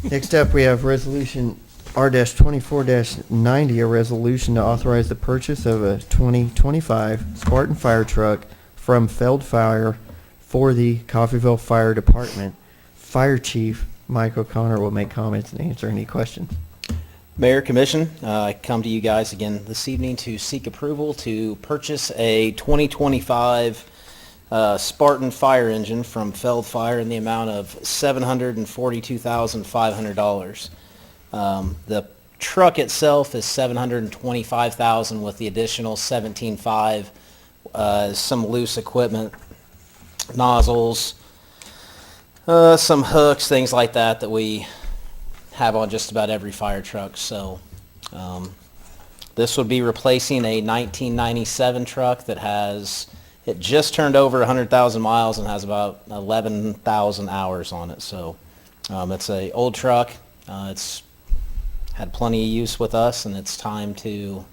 Next up, we have Resolution R-24-90, a resolution to authorize the purchase of a 2025 Spartan fire truck from Feld Fire for the Coffeyville Fire Department. Fire Chief Mike O'Connor will make comments and answer any questions. Mayor, Commission, I come to you guys again this evening to seek approval to purchase a 2025 Spartan fire engine from Feld Fire in the amount of $742,500. The truck itself is $725,000 with the additional $17,500, some loose equipment, nozzles, some hooks, things like that that we have on just about every fire truck. So this would be replacing a 1997 truck that it just turned over 100,000 miles and has about 11,000 hours on it. So it's an old truck. It's had plenty of use with us, and it's time to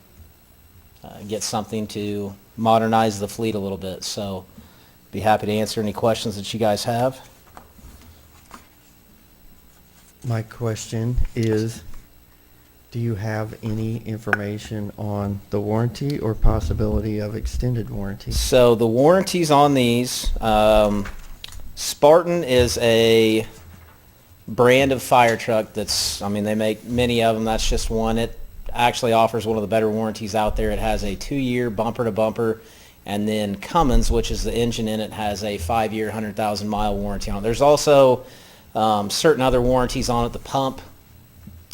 get something to modernize the fleet a little bit. So be happy to answer any questions that you guys have. My question is, do you have any information on the warranty or possibility of extended warranty? So the warranties on these, Spartan is a brand of fire truck they make many of them. That's just one. It actually offers one of the better warranties out there. It has a 2-year bumper to bumper, and then Cummins, which is the engine in it, has a 5-year, 100,000 mile warranty on it. There's also certain other warranties on it. The pump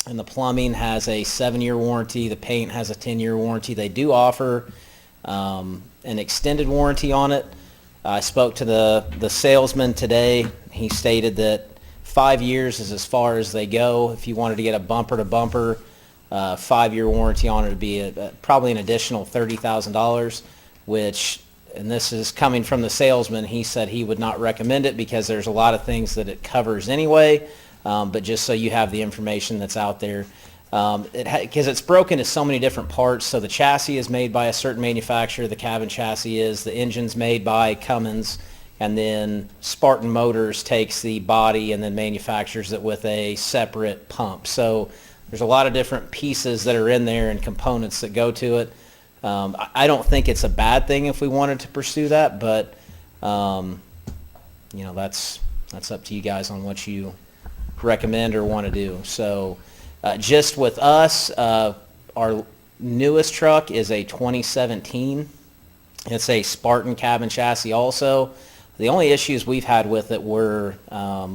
and the plumbing has a 7-year warranty. The paint has a 10-year warranty. They do offer an extended warranty on it. I spoke to the salesman today. He stated that 5 years is as far as they go. If you wanted to get a bumper-to-bumper 5-year warranty on it, would be probably an additional $30,000, which, and this is coming from the salesman, he said he would not recommend it because there's a lot of things that it covers anyway. But just so you have the information that's out there, because it's broken into so many different parts. So the chassis is made by a certain manufacturer, the cabin chassis is, the engine's made by Cummins, and then Spartan Motors takes the body and then manufactures it with a separate pump. So there's a lot of different pieces that are in there and components that go to it. I don't think it's a bad thing if we wanted to pursue that, but that's up to you guys on what you recommend or want to do. So just with us, our newest truck is a 2017. It's a Spartan cabin chassis also. The only issues we've had with it were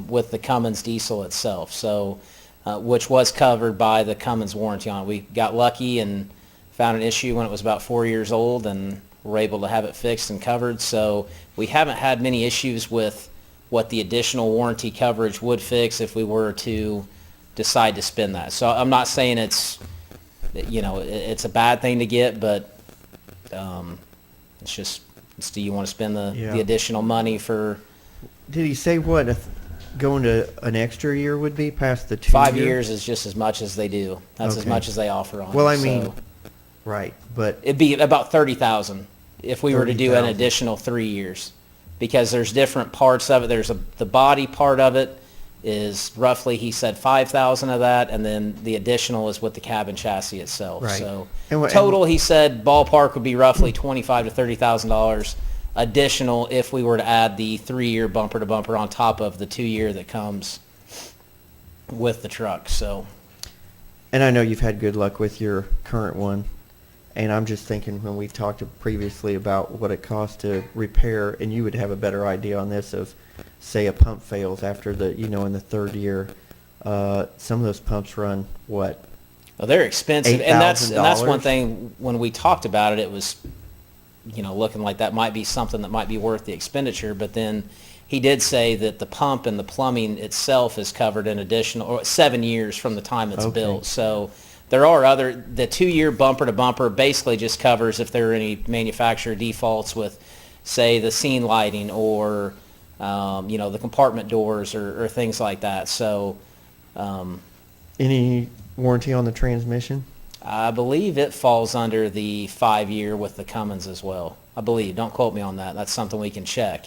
with the Cummins diesel itself, so which was covered by the Cummins warranty on it. We got lucky and found an issue when it was about 4 years old and were able to have it fixed and covered. So we haven't had many issues with what the additional warranty coverage would fix if we were to decide to spend that. So I'm not saying it's, you know, it's a bad thing to get, but it's just, do you want to spend the additional money for? Did he say what going to an extra year would be past the 2 5 year? years is just as much as they do. That's as Okay. much as they offer on it. Well, I mean, so right, but it'd be about 30,000 if we were to do an 30,000. additional 3 years, because there's different parts of it. There's the body part of it is roughly, he said 5,000 of that, and then the additional is with the cabin chassis itself. Right. So And total, he said ballpark would be roughly $25,000 to $30,000 additional if we were to add the 3-year bumper to bumper on top of the 2-year that comes with the truck. So and I know you've had good luck with your current one, and I'm just thinking when we talked previously about what it costs to repair, and you would have a better idea on this of, say, a pump fails after the, you know, in the 3rd year, some of those pumps run what? well, they're expensive, and that's one $8,000? thing. When we talked about it, it was, you know, looking like that might be something that might be worth the expenditure. But then he did say that the pump and the plumbing itself is covered in additional, or 7 years from the time it's Okay. built. So there are the 2-year bumper to bumper basically just covers if there are any manufacturer defaults with, say, the scene lighting or, you know, the compartment doors or things like that. So Any warranty on the transmission? I believe it falls under the 5-year with the Cummins as well. I believe. Don't quote me on that. That's something we can check.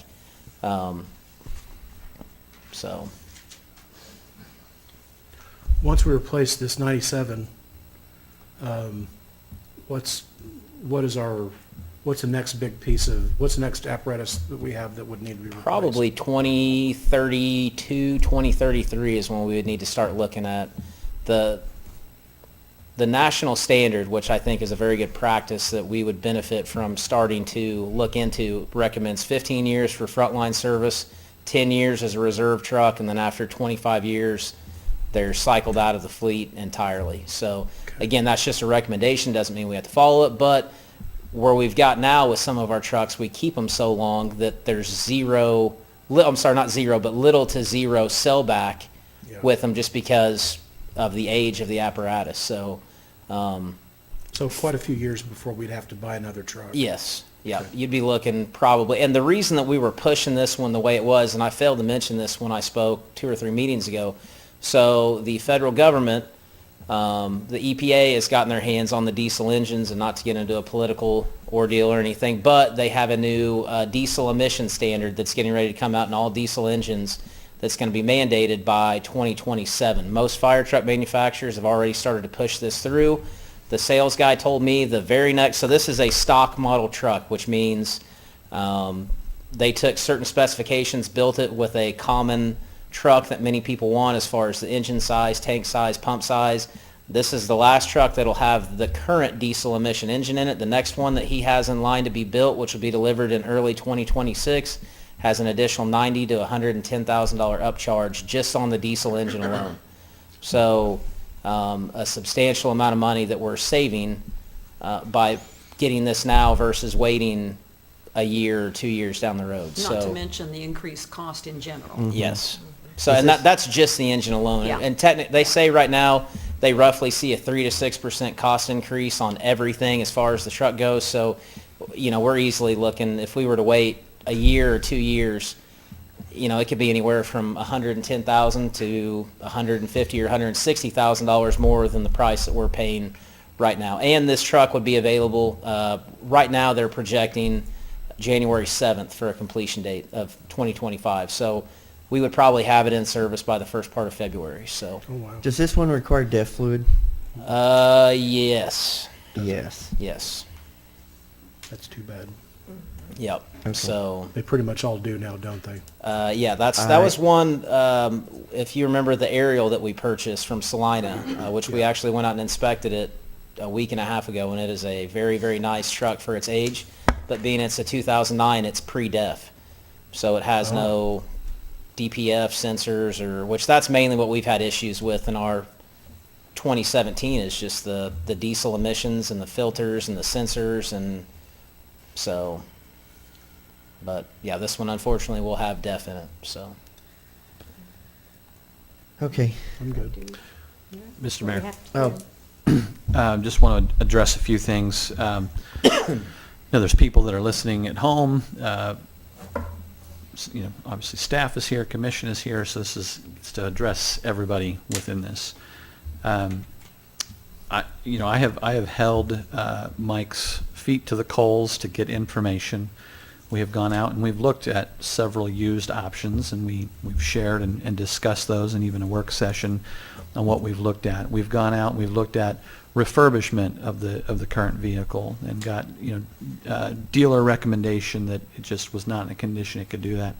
So Once we replace this 97, what's the next big piece of, what's the next apparatus that we have that would need to be replaced? probably 2032, 2033 is when we would need to start looking at the national standard, which I think is a very good practice that we would benefit from starting to look into, recommends 15 years for frontline service, 10 years as a reserve truck, and then after 25 years, they're cycled out of the fleet entirely. So again, that's just a recommendation, doesn't mean we have to follow it, but where we've got now with some of our trucks, we keep them so long that there's little to zero sellback with them just because of the age of the apparatus. So So quite a few years before we'd have to buy another truck. yes, yeah, you'd be looking probably, and the reason that we were pushing this one the way it was, and I failed to mention this when I spoke 2 or 3 meetings ago, so the federal government, the EPA has gotten their hands on the diesel engines, and not to get into a political ordeal or anything, but they have a new diesel emission standard that's getting ready to come out in all diesel engines that's going to be mandated by 2027. Most fire truck manufacturers have already started to push this through. The sales guy told me so this is a stock model truck, which means they took certain specifications, built it with a common truck that many people want as far as the engine size, tank size, pump size. This is the last truck that'll have the current diesel emission engine in it. The next one that he has in line to be built, which will be delivered in early 2026, has an additional $90,000 to $110,000 upcharge just on the diesel engine alone. So a substantial amount of money that we're saving by getting this now versus waiting a year or 2 years down the road. Not to mention the increased cost in general. Yes. So, and that's just the engine alone. Yeah. And they say right now they roughly see a 3 to 6% cost increase on everything as far as the truck goes. So, you know, we're easily looking, if we were to wait a year or 2 years, you know, it could be anywhere from $110,000 to $150,000 or $160,000 more than the price that we're paying right now. And this truck would be available, right now they're projecting January 7th for a completion date of 2025. So we would probably have it in service by the first part of February. So, Oh, wow. Does this one require DEF fluid? yes, Yes. yes, That's too bad. yep. Okay. So, They pretty much all do now, don't they? yeah, that was one. If you remember the aerial that we purchased from Salina, which we actually went out and inspected it a week and a half ago, and it is a very, very nice truck for its age. But being it's a 2009, it's pre-def. So it has no DPF sensors, which that's mainly what we've had issues with in our 2017 is just the diesel emissions and the filters and the sensors, and so, but yeah, this one unfortunately will have DEF in it, so. Okay. I'm good. Mr. Mayor. Oh, Just want to address a few things. There's people that are listening at home. Obviously staff is here, commission is here, so this is to address everybody within this. I have held Mike's feet to the coals to get information. We have gone out and we've looked at several used options, and we've shared and discussed those, and even a work session on what we've looked at. We've gone out and we've looked at refurbishment of the current vehicle and got dealer recommendation that it just was not in a condition it could do that.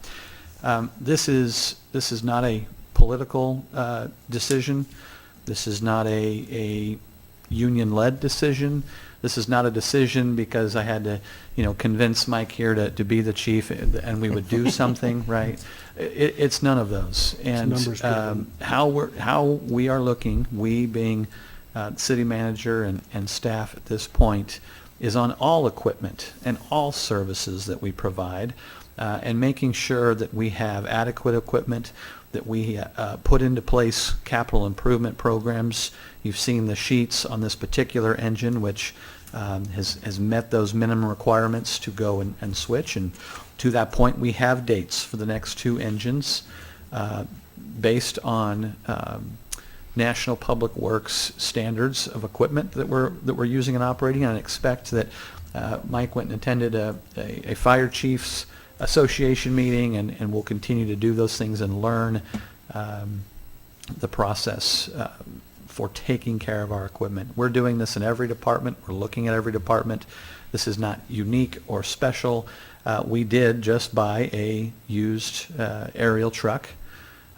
This is not a political decision. This is not a union-led decision. This is not a decision because I had to, convince Mike here to be the chief and we would do something, right? It's none of those. And how we are looking, we being city manager and staff at this point, is on all equipment and all services that we provide, and making sure that we have adequate equipment, that we put into place capital improvement programs. You've seen the sheets on this particular engine, which has met those minimum requirements to go and switch. And to that point, we have dates for the next two engines based on National Public Works standards of equipment that we're using and operating. And I expect that Mike went and attended a fire chiefs association meeting, and we'll continue to do those things and learn the process for taking care of our equipment. We're doing this in every department. We're looking at every department. This is not unique or special. We did just buy a used aerial truck.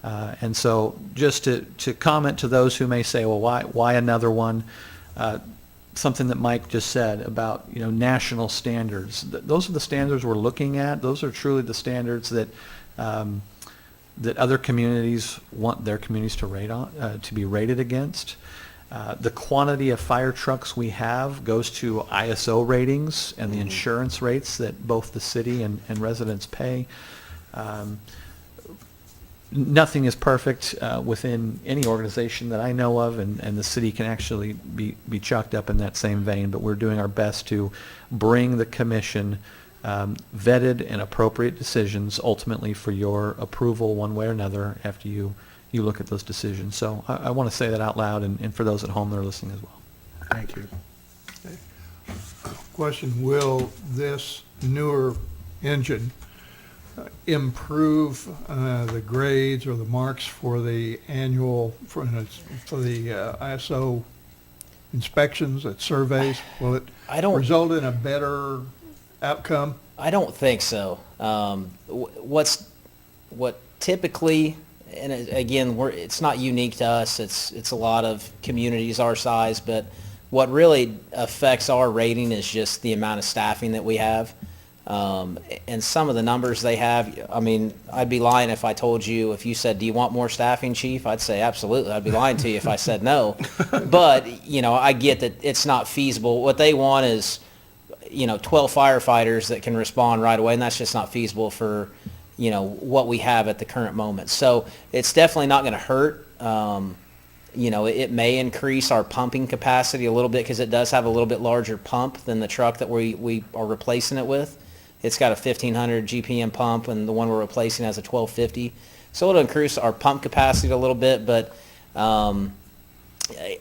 And so just to comment to those who may say, well, why another one? Something that Mike just said about, national standards. Those are the standards we're looking at. Those are truly the standards that that other communities want their communities to rate on, to be rated against. The quantity of fire trucks we have goes to ISO ratings and the insurance rates that both the city and residents pay. Nothing is perfect within any organization that I know of, and the city can actually be chalked up in that same vein, but we're doing our best to bring the commission vetted and appropriate decisions ultimately for your approval one way or another after you look at those decisions. So I want to say that out loud, and for those at home that are listening as well. Thank you. Question, will this newer engine improve the grades or the marks for the annual, for the ISO inspections at surveys? Will it result in a better outcome? I don't think so. What typically, and again, it's not unique to us. It's a lot of communities our size, but what really affects our rating is just the amount of staffing that we have. And some of the numbers they have, I mean, I'd be lying if I told you, if you said, do you want more staffing, chief? I'd say absolutely. I'd be lying to you if I said no. But, I get that it's not feasible. What they want is, 12 firefighters that can respond right away, and that's just not feasible for, what we have at the current moment. So it's definitely not going to hurt. It may increase our pumping capacity a little bit because it does have a little bit larger pump than the truck that we are replacing it with. It's got a 1500 GPM pump, and the one we're replacing has a 1250. So it'll increase our pump capacity a little bit, but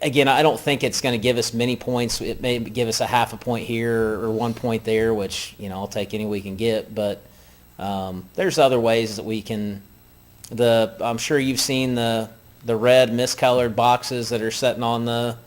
again, I don't think it's going to give us many points. It may give us a half a point here or 1 point there, which, I'll take any we can get. But there's other ways that we can. I'm sure you've seen the red miscolored boxes that are sitting on the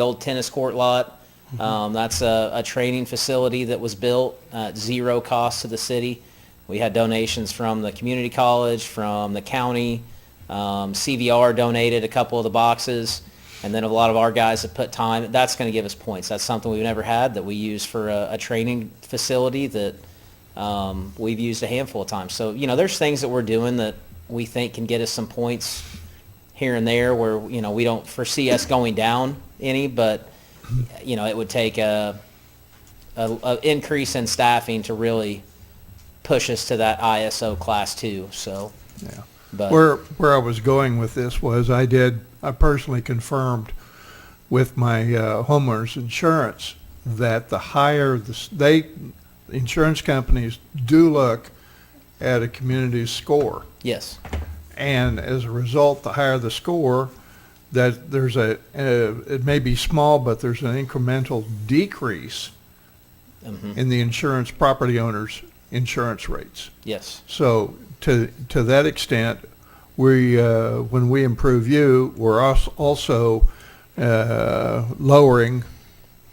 old tennis court lot. That's a training facility that was built at zero cost to the city. We had donations from the community college, from the county. CVR donated a couple of the boxes. And then a lot of our guys that put time, that's going to give us points. That's something we've never had that we use for a training facility that we've used a handful of times. So, there's things that we're doing that we think can get us some points here and there where, we don't foresee us going down any, but, it would take a increase in staffing to really push us to that ISO class 2. So, Yeah. but Where I was going with this was I personally confirmed with my homeowner's insurance that the higher insurance companies do look at a community's score. yes, And as a result, the higher the score, that there's it may be small, but there's an incremental decrease in the insurance property owners' insurance rates. yes, So to that extent, when we improve you, we're also lowering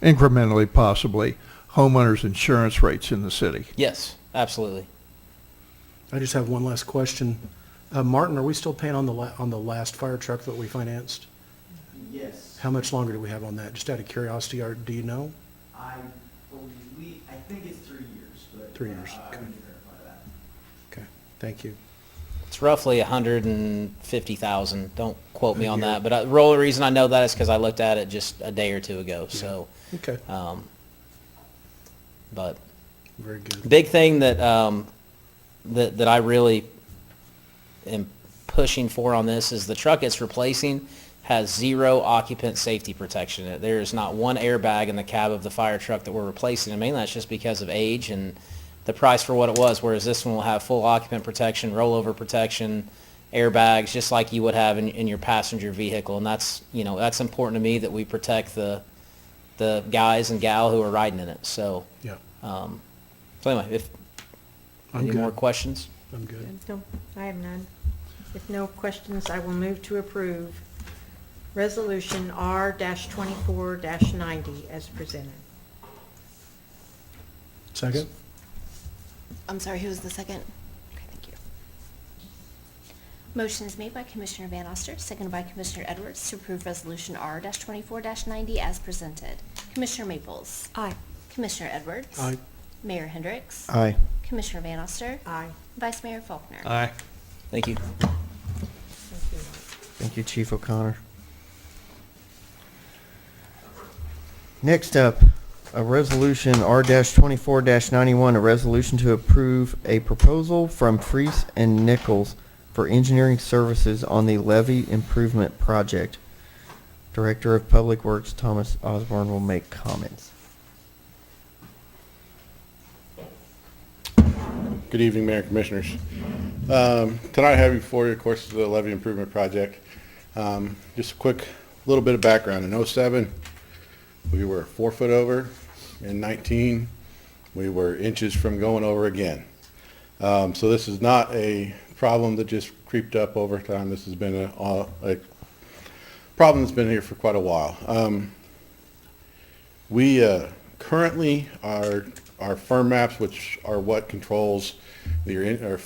incrementally, possibly, homeowners' insurance rates in the city. yes, absolutely. I just have one last question. Martin, are we still paying on the last fire truck that we financed? Yes. How much longer do we have on that? Just out of curiosity, do you know? I think it's 3 years, but. 3 years. I Okay. need to verify that. Okay, thank you. It's roughly 150,000. Don't quote me A on year. that, but the only reason I know that is because I looked at it just a day or two ago. So, Okay, but very good. big thing that that I really am pushing for on this is the truck it's replacing has 0 occupant safety protection in it. There is not one airbag in the cab of the fire truck that we're replacing, and mainly that's just because of age and the price for what it was, whereas this one will have full occupant protection, rollover protection, airbags, just like you would have in your passenger vehicle. And that's important to me that we protect the guys and gal who are riding in it. So, Yeah, so anyway, if I'm any more good. questions? I'm good. No, I have none. If no questions, I will move to approve Resolution R-24-90 as presented. Second? I'm sorry, who was the second? Okay, thank you. Motion is made by Commissioner Van Oster, seconded by Commissioner Edwards to approve Resolution R-24-90 as presented. Commissioner Maples. Aye. Commissioner Edwards. Aye. Mayor Hendricks. Aye. Commissioner Van Oster. Aye. Vice Mayor Faulkner. Aye. Thank you. Thank you. Thank you, Chief O'Connor. Next up, a resolution R-24-91, a resolution to approve a proposal from Freese and Nichols for engineering services on the levee improvement project. Director of Public Works Thomas Osborne will make comments. Good evening, Mayor and Commissioners. Tonight I have before you, of course, the levee improvement project. Just a quick little bit of background. In '07, we were 4 foot over. In '19, we were inches from going over again. So this is not a problem that just creeped up over time. This has been a problem that's been here for quite a while. We currently our firm maps, which are what controls your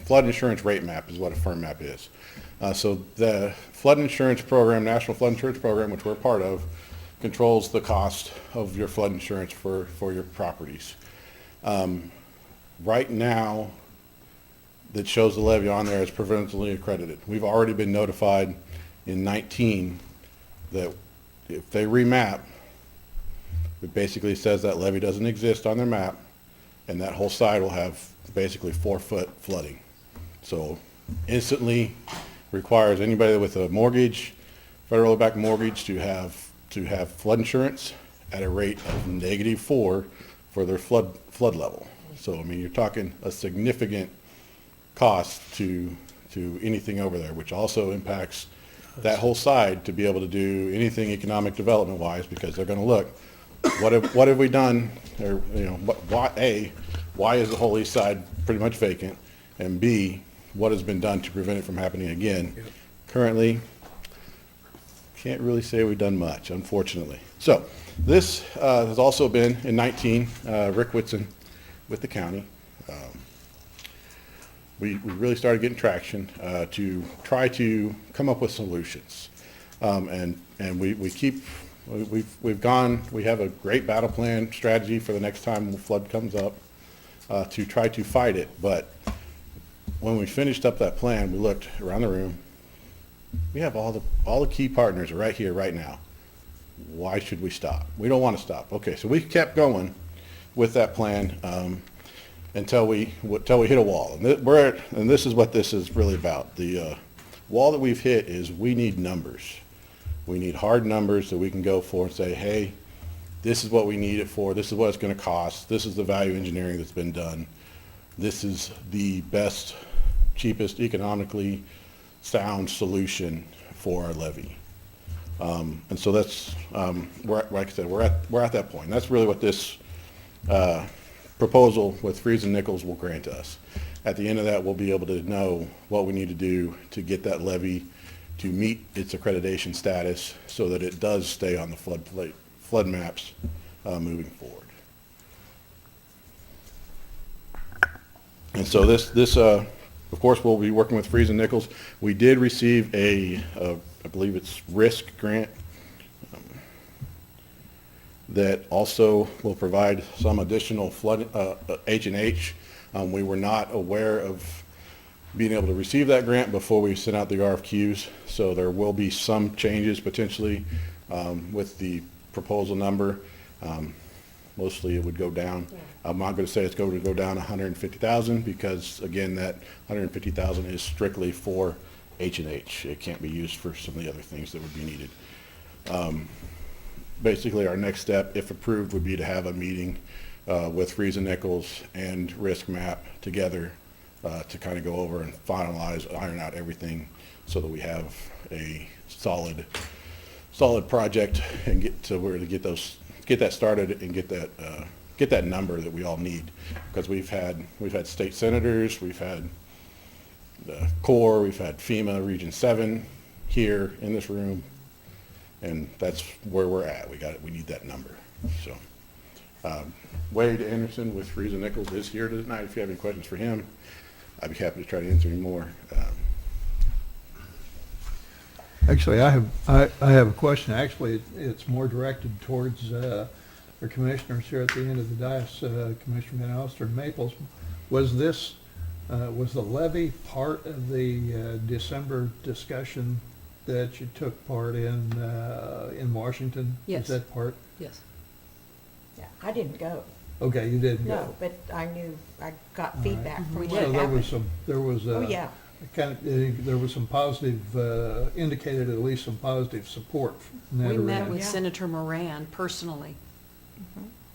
flood insurance rate map, is what a firm map is. So the flood insurance program, National Flood Insurance Program, which we're part of, controls the cost of your flood insurance for your properties. Right now, that shows the levy on there as provincially accredited. We've already been notified in 19 that if they remap, it basically says that levy doesn't exist on their map, and that whole side will have basically 4 foot flooding. So instantly requires anybody with a mortgage, federally backed mortgage, to have flood insurance at a rate of -4 for their flood level. So I mean, you're talking a significant cost to anything over there, which also impacts that whole side to be able to do anything economic development wise, because they're going to look, what have we done, or why is the whole east side pretty much vacant, and B, what has been done to prevent it from happening again? Yep. Currently, can't really say we've done much, unfortunately. So this has also been in 19, Rick Whitson with the county. We really started getting traction to try to come up with solutions. And we've gone, we have a great battle plan strategy for the next time the flood comes up, to try to fight it. But when we finished up that plan, we looked around the room. We have all the key partners right here, right now. Why should we stop? We don't want to stop. Okay, so we kept going with that plan until we hit a wall. And this is what this is really about. The wall that we've hit is we need numbers. We need hard numbers that we can go for and say, hey, this is what we need it for. This is what it's going to cost. This is the value engineering that's been done. This is the best, cheapest, economically sound solution for our levee. And so that's, like I said, we're at that point. And that's really what this proposal with Freeze and Nichols will grant us. At the end of that, we'll be able to know what we need to do to get that levee to meet its accreditation status so that it does stay on the flood maps moving forward. And so this of course, we'll be working with Freeze and Nichols. We did receive I believe it's risk grant that also will provide some additional flood H&H. We were not aware of being able to receive that grant before we sent out the RFQs, so there will be some changes potentially with the proposal number. Mostly it would go down. I'm not going to say it's going to go down 150,000 because again, that 150,000 is strictly for H&H. It can't be used for some of the other things that would be needed. Basically, our next step, if approved, would be to have a meeting with Freeze and Nichols and Risk Map together to kind of go over and finalize, iron out everything so that we have a solid project and get to where to get that started and get that number that we all need, because we've had state senators, we've had the Corps, we've had FEMA Region 7 here in this room, and that's where we're at. We need that number. So Wade Anderson with Freeze and Nichols is here tonight. If you have any questions for him, I'd be happy to try to answer any more. Actually, I have a question. Actually, it's more directed towards our commissioners here at the end of the dais, Commissioner Van Alster and Maples. Was the levy part of the December discussion that you took part in Washington? Yes. Is that part? Yes. Yeah, I didn't go. Okay, you didn't go. No, but I knew, I got All feedback right. from what So happened. there was Oh, yeah. there was some positive, indicated at least some positive support in that We met arena. with Yeah. Senator Moran personally.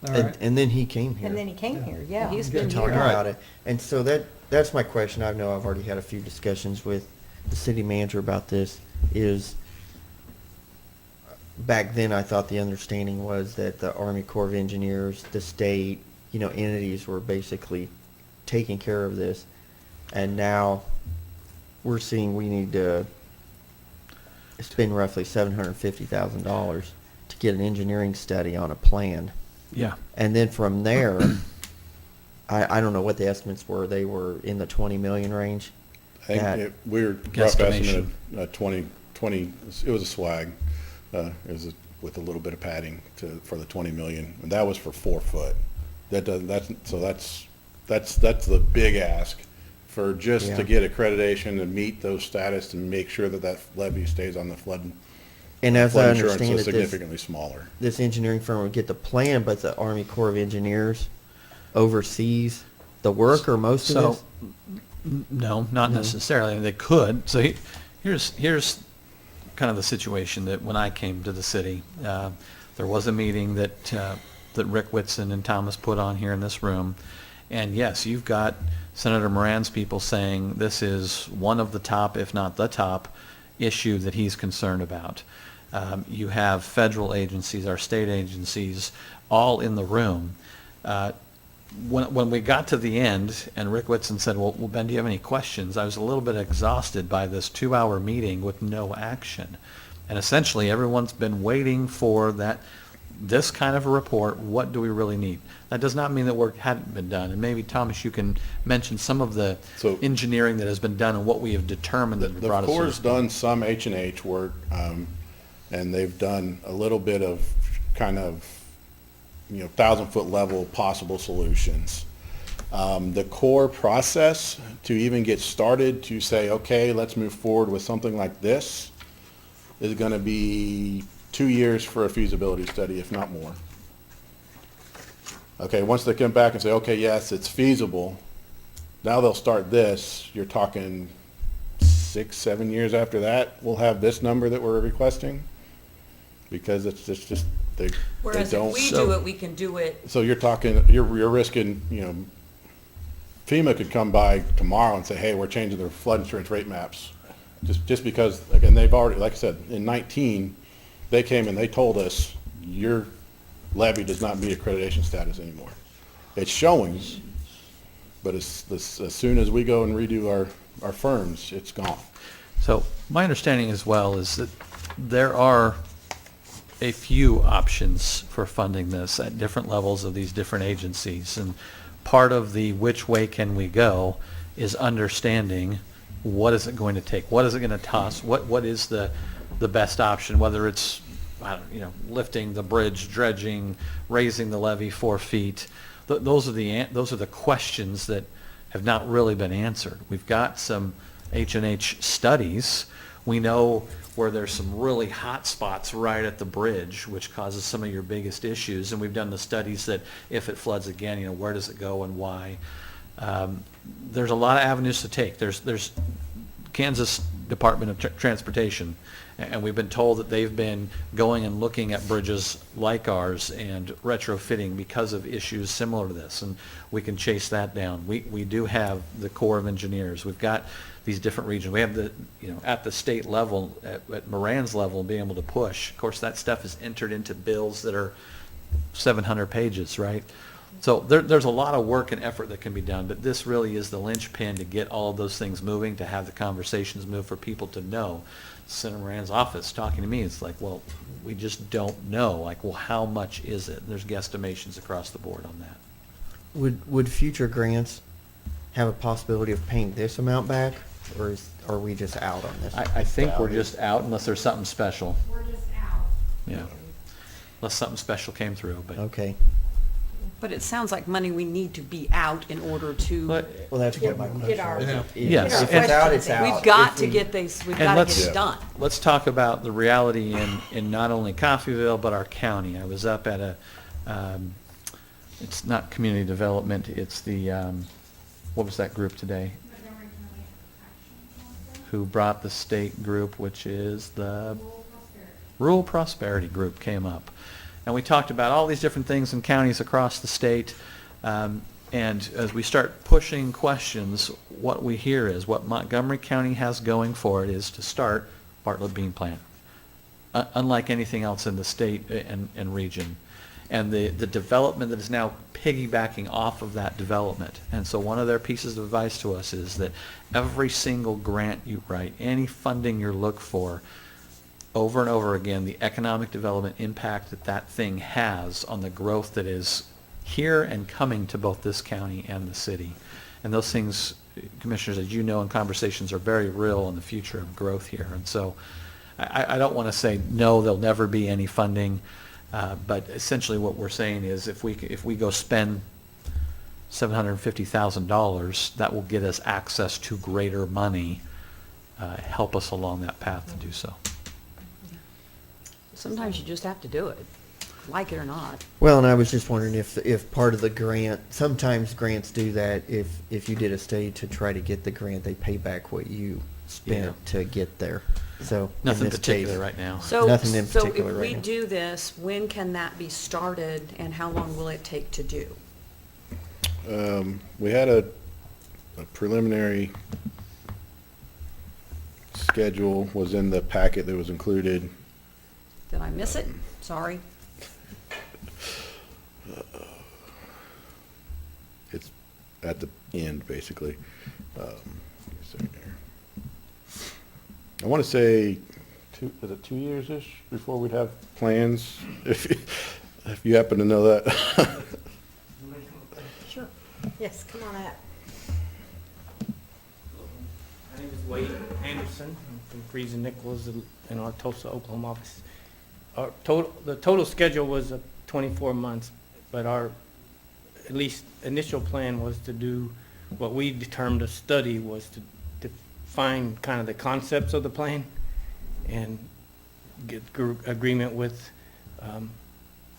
All right. And then he came here. And then he came here, yeah. He's Okay. been to talk here. about it. And so that's my question. I know I've already had a few discussions with the city manager about this, is back then I thought the understanding was that the Army Corps of Engineers, the state, entities were basically taking care of this. And now we're seeing we need to spend roughly $750,000 to get an engineering study on a plan. Yeah. And then from there, I don't know what the estimates were. They were in the 20 million range. I think we were rough estimate of 20, it was a swag. It was with a little bit of padding for the 20 million, and that was for 4 foot. That's the big ask for just to get accreditation and meet those status and make sure that levee stays on the flood. And as flood I insurance understand is it, significantly smaller. this engineering firm would get the plan, but the Army Corps of Engineers oversees the work or most of this? No, not necessarily. They could. So here's kind of the situation that when I came to the city, there was a meeting that Rick Whitson and Thomas put on here in this room. And yes, you've got Senator Moran's people saying this is one of the top, if not the top, issue that he's concerned about. You have federal agencies, our state agencies, all in the room. When we got to the end and Rick Whitson said, well, Ben, do you have any questions? I was a little bit exhausted by this 2-hour meeting with no action. And essentially everyone's been waiting for this kind of a report. What do we really need? That does not mean that work hadn't been done. And maybe, Thomas, you can mention some of the engineering that has been done and what we have determined that brought us to The Corps this has done some H&H work. and they've done a little bit of kind of, 1,000-foot level possible solutions. The core process to even get started to say, okay, let's move forward with something like this is going to be 2 years for a feasibility study, if not more. Okay, once they come back and say, okay, yes, it's feasible, now they'll start this. You're talking 6-7 years after that, we'll have this number that we're requesting, because it's just they Whereas don't. if we do it, we can do it. So you're talking, you're risking, FEMA could come by tomorrow and say, hey, we're changing the flood insurance rate maps. Just because, again, they've already, like I said, in 19, they came and they told us, your levy does not meet accreditation status anymore. It's showing, but as soon as we go and redo our firms, it's gone. So my understanding as well is that there are a few options for funding this at different levels of these different agencies. And part of the which way can we go is understanding what is it going to take? What is it going to cost? What is the best option, whether it's lifting the bridge, dredging, raising the levee 4 feet. Those are the questions that have not really been answered. We've got some H&H studies. We know where there's some really hot spots right at the bridge, which causes some of your biggest issues. And we've done the studies that if it floods again, where does it go and why? There's a lot of avenues to take. There's Kansas Department of Transportation, and we've been told that they've been going and looking at bridges like ours and retrofitting because of issues similar to this, and we can chase that down. We do have the Corps of Engineers. We've got these different regions. We have the, at the state level, at Moran's level, being able to push. Of course, that stuff is entered into bills that are 700 pages, right? So there's a lot of work and effort that can be done, but this really is the linchpin to get all of those things moving, to have the conversations move, for people to know. Senator Moran's office talking to me, it's like, well, we just don't know. Like, well, how much is it? There's guesstimations across the board on that. Would future grants have a possibility of paying this amount back, or are we just out on this? I think we're just out unless there's something special. We're just out. Yeah. Unless something special came through, but. Okay. But it sounds like money we need to be out in order to. Well, that's what my question Get our, was. Yes. If it's out, it's out. We've got If to we- get these, we've And got to let's- get it done. Let's talk about the reality in not only Coffeyville, but our county. I was up at it's not community development, it's the, what was that group today? Who brought the state group, which is the Rural Prosperity Group, came up. And we talked about all these different things in counties across the state. And as we start pushing questions, what we hear is what Montgomery County has going for it is to start Bartlett Bean Plant, unlike anything else in the state and region. And the development that is now piggybacking off of that development. And so one of their pieces of advice to us is that every single grant you write, any funding you look for, over and over again, the economic development impact that thing has on the growth that is here and coming to both this county and the city. And those things, Commissioners, as you know, in conversations are very real in the future of growth here. And so I don't want to say, no, there'll never be any funding, but essentially what we're saying is if we go spend $750,000, that will get us access to greater money, help us along that path to do so. Sometimes you just have to do it, like it or not. Well, and I was just wondering if part of the grant, sometimes grants do that, if you did a study to try to get the grant, they pay back what you spent to get there. So in Nothing this particular case, right now. So, Nothing in so particular if right we now. do this, when can that be started and how long will it take to do? We had a preliminary schedule was in the packet that was included. Did I miss it? Sorry. It's at the end, basically. Give me a second here. I want to say, is it 2 years-ish before we'd have plans? If you happen to know that. Sure. Yes, come on up. My name is Wade Anderson. I'm from Freeze and Nichols in our Tulsa, Oklahoma office. the total schedule was 24 months, but our, at least initial plan was to do what we determined a study was to define kind of the concepts of the plan and get agreement with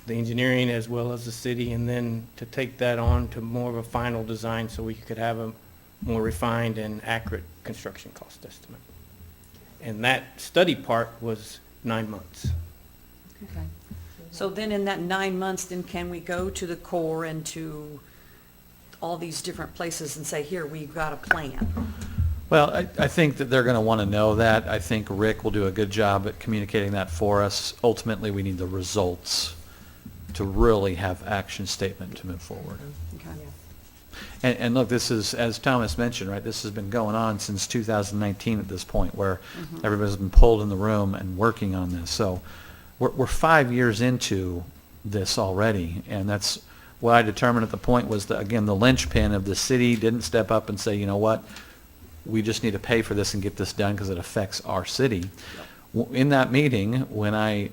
the engineering as well as the city, and then to take that on to more of a final design so we could have a more refined and accurate construction cost estimate. And that study part was 9 months. Okay. So then in that 9 months, then can we go to the Corps and to all these different places and say, here, we've got a plan? Well, I think that they're going to want to know that. I think Rick will do a good job at communicating that for us. Ultimately, we need the results to really have action statement to move forward. Okay. And look, this is, as Thomas mentioned, right, this has been going on since 2019 at this point, where everybody's been pulled in the room and working on this. So we're 5 years into this already, and that's what I determined at the point was that, again, the linchpin of the city didn't step up and say, you know what, we just need to pay for this and get this done because it affects our city. In that meeting, when I,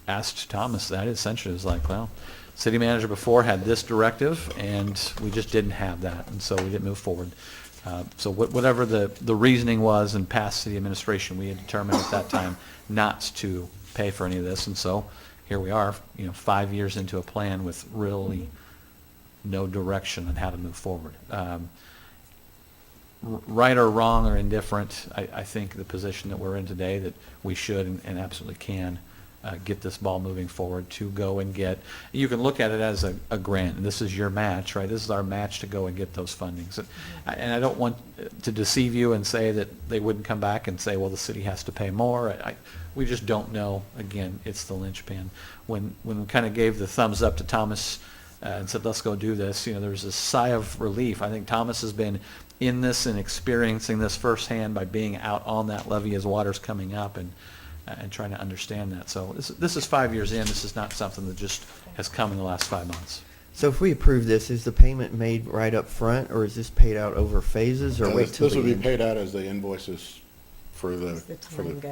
asked Thomas that, essentially it was like, well, city manager before had this directive, and we just didn't have that, and so we didn't move forward. So whatever the reasoning was in past city administration, we had determined at that time not to pay for any of this, and so here we are, 5 years into a plan with really no direction on how to move forward. Right or wrong or indifferent, I think the position that we're in today, that we should and absolutely can get this ball moving forward to go and get, you can look at it as a grant, and this is your match, right? This is our match to go and get those fundings. And I don't want to deceive you and say that they wouldn't come back and say, well, the city has to pay more. We just don't know. Again, it's the linchpin. When we kind of gave the thumbs up to Thomas and said, let's go do this, there was a sigh of relief. I think Thomas has been in this and experiencing this firsthand by being out on that levee as water's coming up and trying to understand that. So this is 5 years in. This is not something that just has come in the last 5 months. So if we approve this, is the payment made right up front, or is this paid out over phases, or wait till This the will be end? paid out as the invoices for the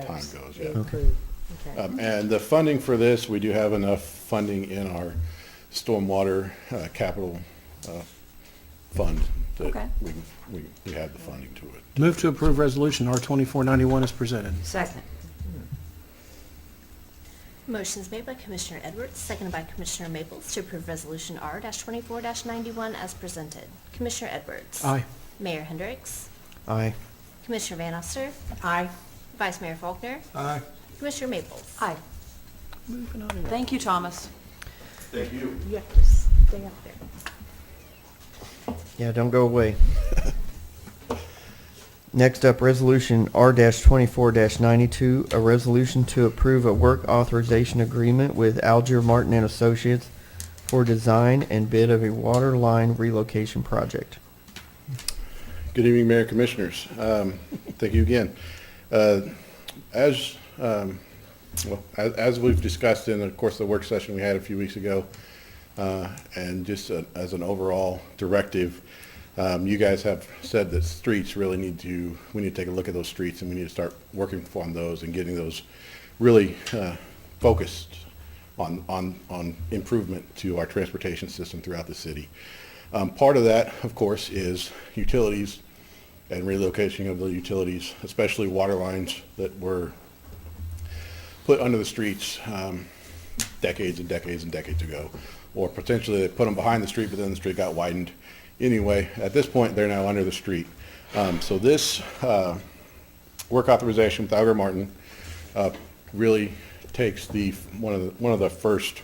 time goes. Yeah. And the funding for this, we do have enough funding in our stormwater capital fund that we have the funding to it. Move to approve resolution R2491 as presented. Second. Motion's made by Commissioner Edwards, seconded by Commissioner Maples to approve Resolution R-24-91 as presented. Commissioner Edwards. Aye. Mayor Hendricks. Aye. Commissioner Van Oster. Aye. Vice Mayor Faulkner. Aye. Commissioner Maples. Aye. Thank you, Thomas. Thank you. You have to stay up there. Yeah, don't go away. Next up, Resolution R-24-92, a resolution to approve a work authorization agreement with Alger Martin and Associates for design and bid of a water line relocation project. Good evening, Mayor Commissioners. Thank you again. As we've discussed in, of course, the work session we had a few weeks ago, and just as an overall directive, you guys have said that streets really we need to take a look at those streets, and we need to start working on those and getting those really focused on improvement to our transportation system throughout the city. Part of that, of course, is utilities and relocation of the utilities, especially water lines that were put under the streets decades and decades and decades ago, or potentially they put them behind the street, but then the street got widened. Anyway, at this point, they're now under the street. So this work authorization with Alger Martin really takes one of the first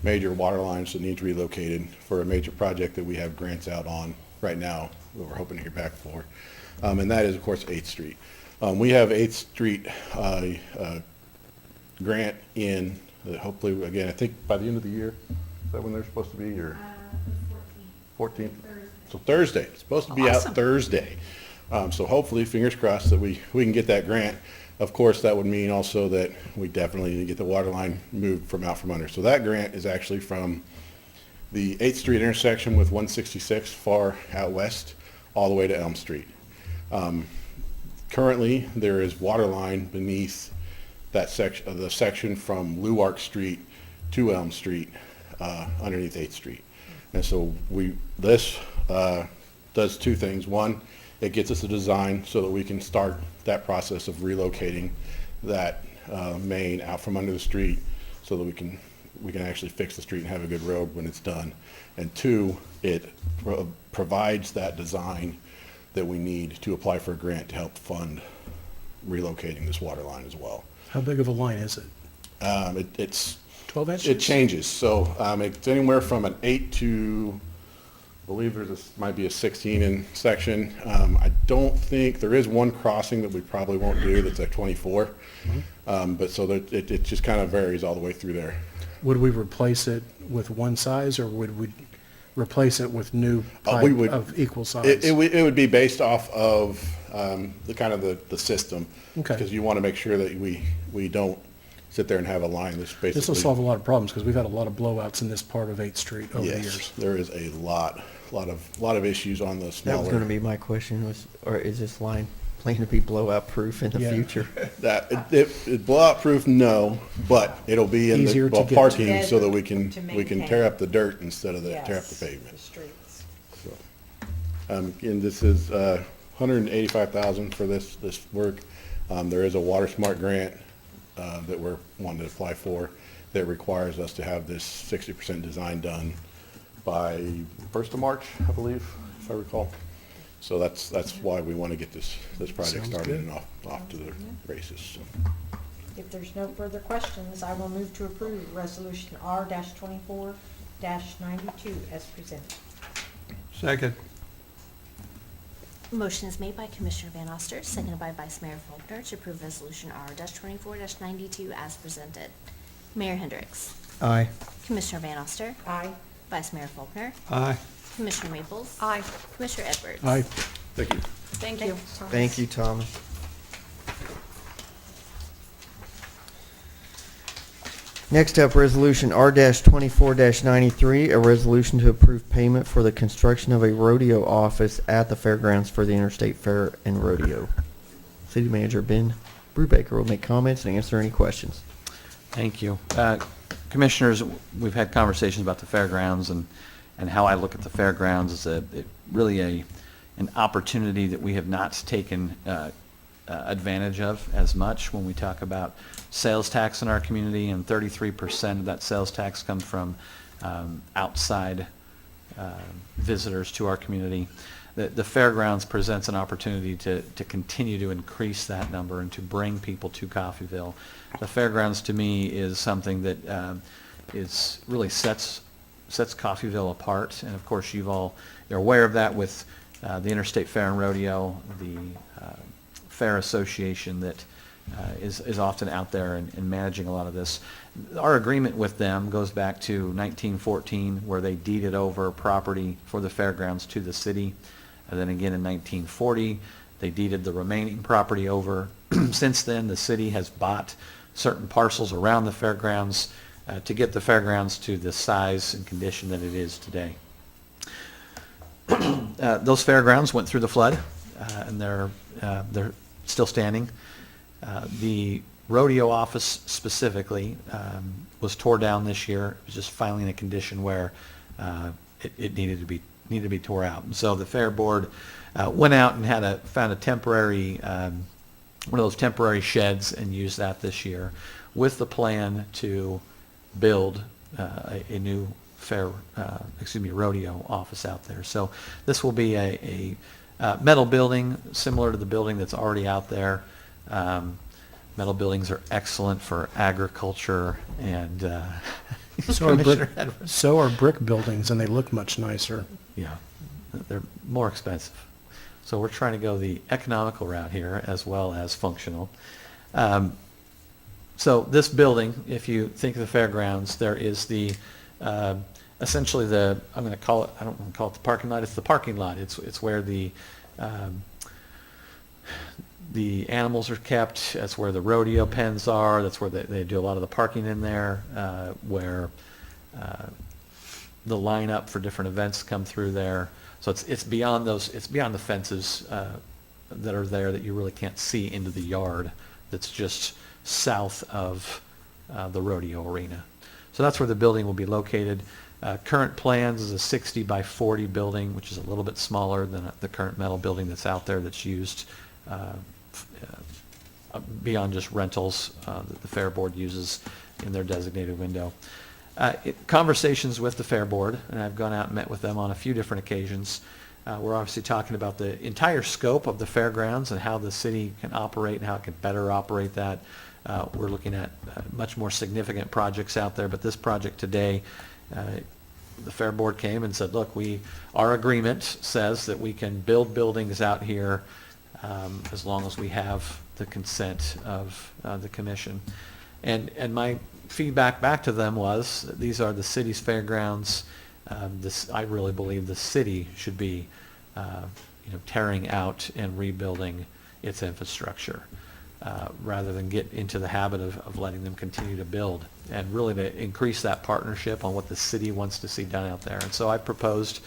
major water lines that needs relocated for a major project that we have grants out on right now that we're hoping to hear back for. And that is, of course, 8th Street. We have 8th Street grant in, hopefully, again, I think by the end of the year. Is that when they're supposed to be, or? 14th. So Thursday. It's supposed to be out Thursday. So hopefully, fingers crossed, that we can get that grant. Of course, that would mean also that we definitely need to get the water line moved out from under. So that grant is actually from the 8th Street intersection with 166 far out west all the way to Elm Street. Currently, there is water line beneath that section, the section from Luark Street to Elm Street, underneath 8th Street. And so this does two things. One, it gets us a design so that we can start that process of relocating that main out from under the street so that we can actually fix the street and have a good road when it's done. And two, it provides that design that we need to apply for a grant to help fund relocating this water line as well. How big of a line is it? It's 12 inches? It changes. So it's anywhere from an 8 to, I believe might be a 16 in section. I don't think, there is one crossing that we probably won't do that's at 24. But so that it just kind of varies all the way through there. Would we replace it with one size, or would we replace it with new pipe of equal size? It would be based off of the kind of the system. Okay. Because you want to make sure that we don't sit there and have a line that's basically. This will solve a lot of problems, because we've had a lot of blowouts in this part of 8th Street over the years. Yes, there is a lot of issues on the smaller. That was going to be my question, or is this line planning to be blowout proof in the future? It blowout proof, no, but it'll be in Easier the to get parking to. so that we can maintain. tear up the dirt instead of tear up the Yes, pavement. the streets. So, and this is $185,000 for this work. There is a Water Smart grant that we're wanting to apply for that requires us to have this 60% design done by 1st of March, I believe, if I recall. So that's why we want to get this project Sounds started good. and off to the races. So. If there's no further questions, I will move to approve Resolution R-24-92 as presented. Second. Motion is made by Commissioner Van Oster, seconded by Vice Mayor Faulkner to approve Resolution R-24-92 as presented. Mayor Hendricks. Aye. Commissioner Van Oster. Aye. Vice Mayor Faulkner. Aye. Commissioner Maples. Aye. Commissioner Edwards. Aye. Thank you. Thank you. Thank you, Thomas. Next up, Resolution R-24-93, a resolution to approve payment for the construction of a rodeo office at the fairgrounds for the Interstate Fair and Rodeo. City Manager Ben Brubaker will make comments and answer any questions. Thank you. Commissioners, we've had conversations about the fairgrounds and how I look at the fairgrounds as really an opportunity that we have not taken advantage of as much when we talk about sales tax in our community, and 33% of that sales tax comes from outside visitors to our community. The fairgrounds presents an opportunity to continue to increase that number and to bring people to Coffeyville. The fairgrounds, to me, is something that is really sets Coffeyville apart, and of course you're aware of that with the Interstate Fair and Rodeo, the Fair Association that is often out there and managing a lot of this. Our agreement with them goes back to 1914, where they deeded over property for the fairgrounds to the city. And then again in 1940, they deeded the remaining property over. Since then, the city has bought certain parcels around the fairgrounds to get the fairgrounds to the size and condition that it is today. Those fairgrounds went through the flood, and they're still standing. The rodeo office specifically was tore down this year. It was just finally in a condition where it needed to be tore out. And so the fair board went out and found a temporary one of those temporary sheds and used that this year, with the plan to build a new rodeo office out there. So this will be a metal building similar to the building that's already out there. Metal buildings are excellent for agriculture, and so are brick buildings, and they look much nicer. Yeah, they're more expensive. So we're trying to go the economical route here as well as functional. So this building, if you think of the fairgrounds, there is essentially I'm going to call it, I don't want to call it the parking lot, it's the parking lot. It's where the animals are kept. That's where the rodeo pens are. That's where they do a lot of the parking in there, where the lineup for different events come through there. So it's beyond those. It's beyond the fences that are there that you really can't see into the yard. That's just south of the rodeo arena. So that's where the building will be located. Current plans is a 60 by 40 building, which is a little bit smaller than the current metal building that's out there that's used beyond just rentals that the Fair Board uses in their designated window. Conversations with the Fair Board, and I've gone out and met with them on a few different occasions. We're obviously talking about the entire scope of the fairgrounds and how the city can operate and how it can better operate that. We're looking at much more significant projects out there, but this project today, the Fair Board came and said, look, our agreement says that we can build buildings out here as long as we have the consent of the commission. And my feedback back to them was that these are the city's fairgrounds. I really believe the city should be tearing out and rebuilding its infrastructure rather than get into the habit of letting them continue to build, and really to increase that partnership on what the city wants to see done out there. And so I proposed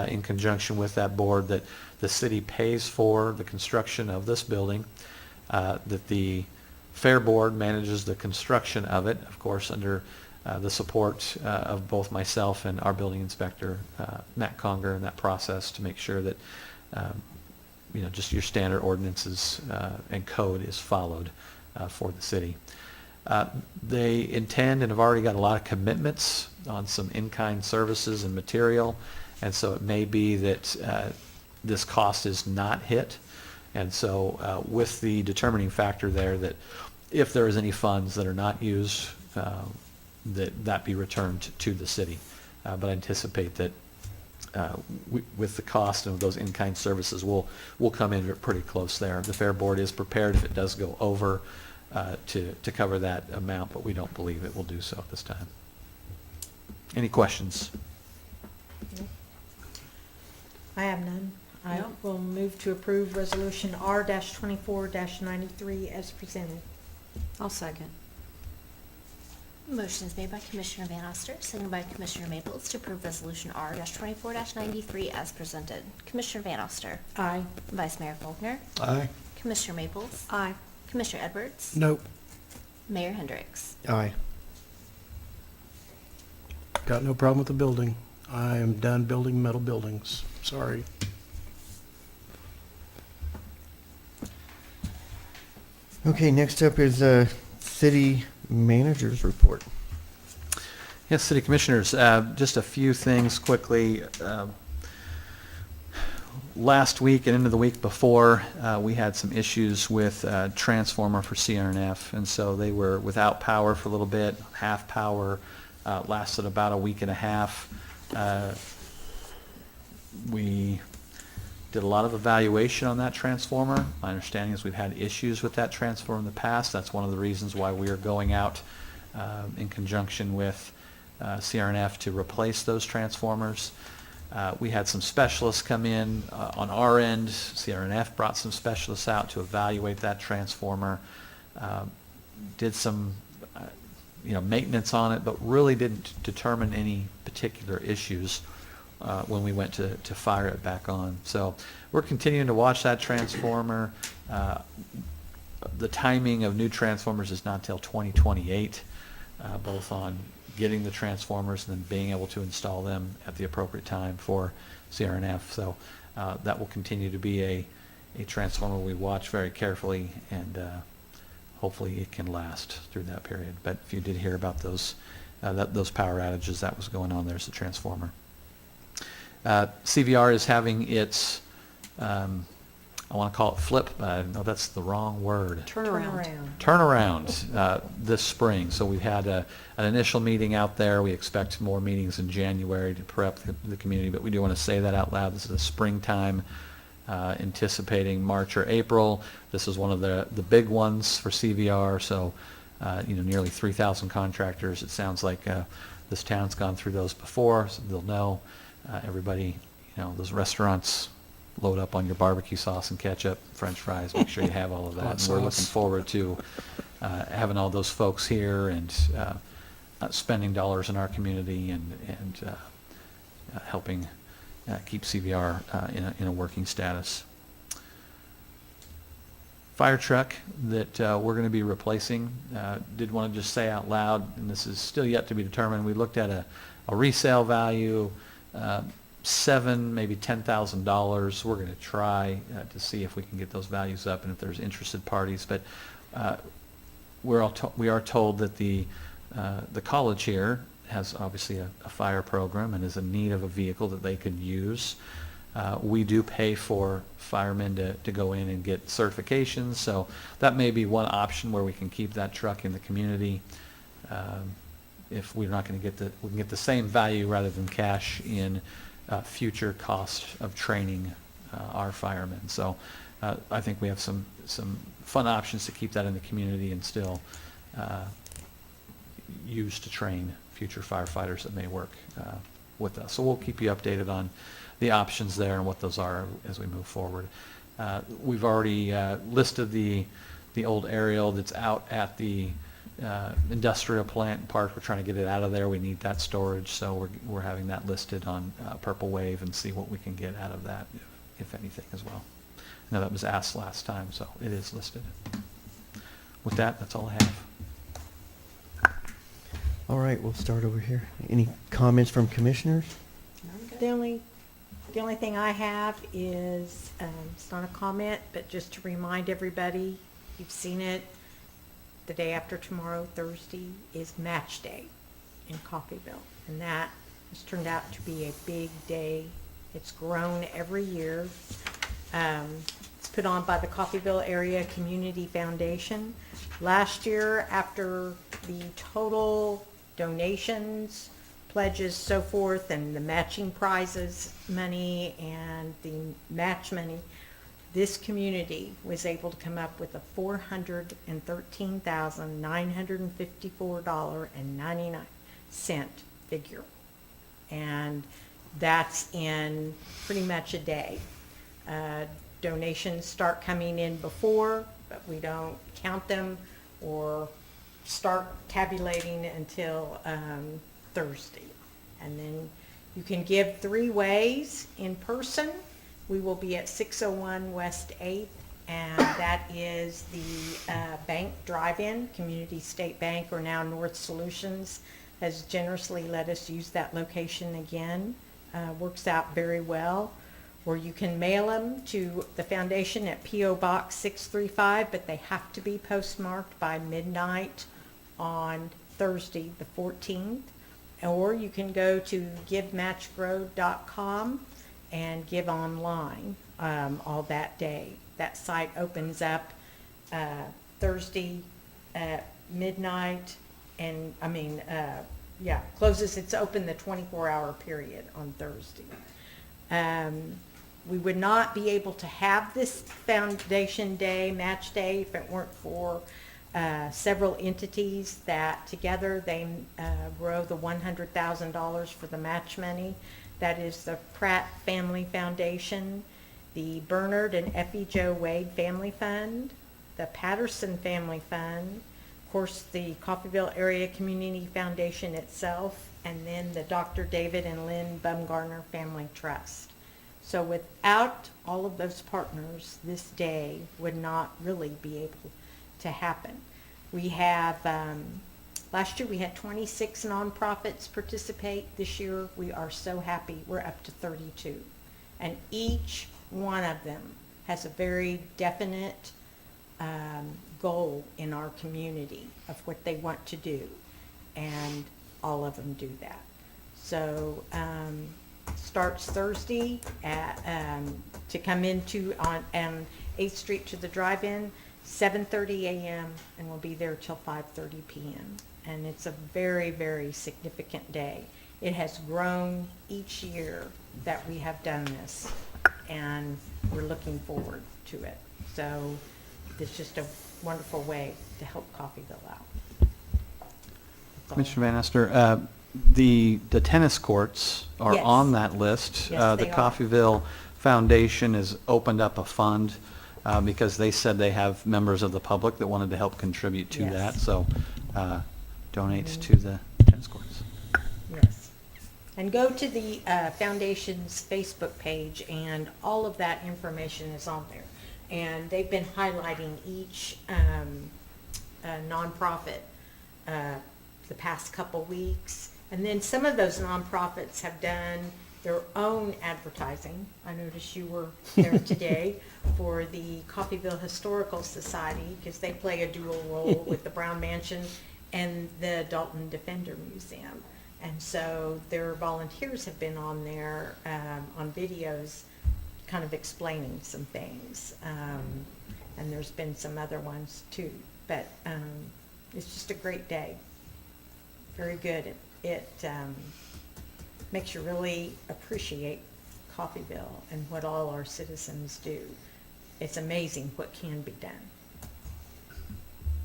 in conjunction with that board that the city pays for the construction of this building, that the Fair Board manages the construction of it, of course, under the support of both myself and our building inspector, Matt Conger, in that process to make sure that just your standard ordinances and code is followed for the city. They intend and have already got a lot of commitments on some in-kind services and material, and so it may be that this cost is not hit. And so with the determining factor there that if there is any funds that are not used, that be returned to the city. But I anticipate that with the cost of those in-kind services, we'll come in pretty close there. The Fair Board is prepared if it does go over to cover that amount, but we don't believe it will do so at this time. Any questions? I have none. I will move to approve Resolution R-24-93 as presented. I'll second. Motion is made by Commissioner Van Oster, seconded by Commissioner Maples to approve Resolution R-24-93 as presented. Commissioner Van Oster. Aye. Vice Mayor Faulkner. Aye. Commissioner Maples. Aye. Commissioner Edwards. Nope. Mayor Hendricks. Aye. Got no problem with the building. I am done building metal buildings. Sorry. Okay, next up is city manager's report. Yes, City Commissioners, just a few things quickly. Last week and into the week before, we had some issues with transformer for CRNF, and so they were without power for a little bit, half power, lasted about a week and a half. We did a lot of evaluation on that transformer. My understanding is we've had issues with that transformer in the past. That's one of the reasons why we are going out in conjunction with CRNF to replace those transformers. We had some specialists come in on our end. CRNF brought some specialists out to evaluate that transformer. Did some maintenance on it, but really didn't determine any particular issues when we went to fire it back on. So we're continuing to watch that transformer. The timing of new transformers is not until 2028, both on getting the transformers and then being able to install them at the appropriate time for CRNF. So that will continue to be a transformer we watch very carefully, and hopefully it can last through that period. But if you did hear about those power outages, that was going on. There's the transformer. CVR is having its, I want to call it flip, but I know that's the wrong word. Turnaround this spring. So we've had an initial meeting out there. We expect more meetings in January to prep the community, but we do want to say that out loud. This is a springtime, anticipating March or April. This is one of the big ones for CVR. So, nearly 3,000 contractors. It sounds like this town's gone through those before, so they'll know. Everybody, those restaurants, load up on your barbecue sauce and ketchup, French fries, make sure you have all of that. And we're looking forward to having all those folks here and spending dollars in our community and helping keep CVR in a working status. fire truck that we're going to be replacing. Did want to just say out loud, and this is still yet to be determined, we looked at a resale value, $7,000, maybe $10,000. We're going to try to see if we can get those values up and if there's interested parties. But we are told that the college here has obviously a fire program and is in need of a vehicle that they could use. We do pay for firemen to go in and get certifications, so that may be one option where we can keep that truck in the community. If we're not going to we can get the same value rather than cash in future cost of training our firemen. So I think we have some fun options to keep that in the community and still use to train future firefighters that may work with us. So we'll keep you updated on the options there and what those are as we move forward. We've already listed the old aerial that's out at the industrial plant park. We're trying to get it out of there. We need that storage, so we're having that listed on Purple Wave and see what we can get out of that, if anything, as well. I know that was asked last time, so it is listed. With that, that's all I have. All right, we'll start over here. Any comments from commissioners? The only thing I have is, it's not a comment, but just to remind everybody, you've seen it, the day after tomorrow, Thursday, is match day in Coffeyville. And that has turned out to be a big day. It's grown every year. It's put on by the Coffeyville Area Community Foundation. Last year, after the total donations, pledges, so forth, and the matching prizes money and the match money, this community was able to come up with a $413,954.99 figure. And that's in pretty much a day. Donations start coming in before, but we don't count them or start tabulating until Thursday. And then you can give 3 ways in person. We will be at 601 West 8th, and that is the bank drive-in. Community State Bank, or now North Solutions, has generously let us use that location again. Works out very well. Or you can mail them to the foundation at P.O. Box 635, but they have to be postmarked by midnight on Thursday the 14th. Or you can go to givematchgrow.com and give online all that day. That site opens up Thursday at midnight, and closes. It's open the 24-hour period on Thursday. We would not be able to have this Foundation Day, Match Day, if it weren't for several entities that together they grow the $100,000 for the match money. That is the Pratt Family Foundation, the Bernard and Effie Joe Wade Family Fund, the Patterson Family Fund, of course the Coffeyville Area Community Foundation itself, and then the Dr. David and Lynn Bumgarner Family Trust. So without all of those partners, this day would not really be able to happen. We have, last year we had 26 nonprofits participate. This year we are so happy we're up to 32. And each one of them has a very definite goal in our community of what they want to do. And all of them do that. So starts Thursday at, to come into on 8th Street to the drive-in, 7:30 a.m. and we'll be there till 5:30 p.m. And it's a very, very significant day. It has grown each year that we have done this, and we're looking forward to it. So it's just a wonderful way to help Coffeyville out. Commissioner Van Aster, the tennis courts are Yes. on that list. Yes, The they are. Coffeyville Foundation has opened up a fund because they said they have members of the public that wanted to help contribute to Yes. that. So donates to the tennis courts. Yes. And go to the foundation's Facebook page, and all of that information is on there. and they've been highlighting each nonprofit the past couple weeks. And then some of those nonprofits have done their own advertising. I noticed you were there today for the Coffeyville Historical Society, because they play a dual role with the Brown Mansion and the Dalton Defender Museum. And so their volunteers have been on there on videos kind of explaining some things. And there's been some other ones too. But it's just a great day. Very good. It makes you really appreciate Coffeyville and what all our citizens do. It's amazing what can be done.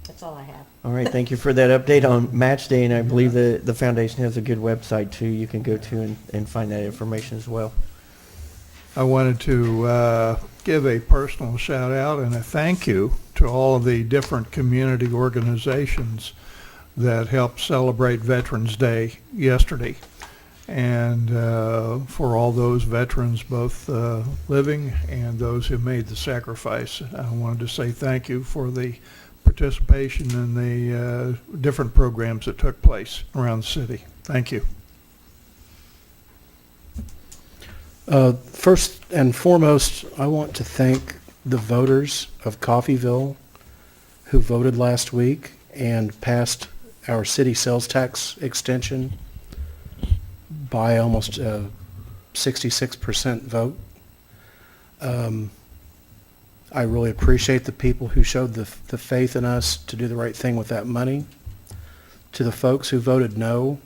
That's all I have. All right, thank you for that update on Match Day, and I believe the foundation has a good website too you can go to and find that information as well. I wanted to give a personal shout out and a thank you to all of the different community organizations that helped celebrate Veterans Day yesterday. And for all those veterans, both living and those who made the sacrifice, I wanted to say thank you for the participation in the different programs that took place around the city. Thank you. First and foremost, I want to thank the voters of Coffeyville who voted last week and passed our city sales tax extension by almost 66% vote. I really appreciate the people who showed the faith in us to do the right thing with that money. To the folks who voted no,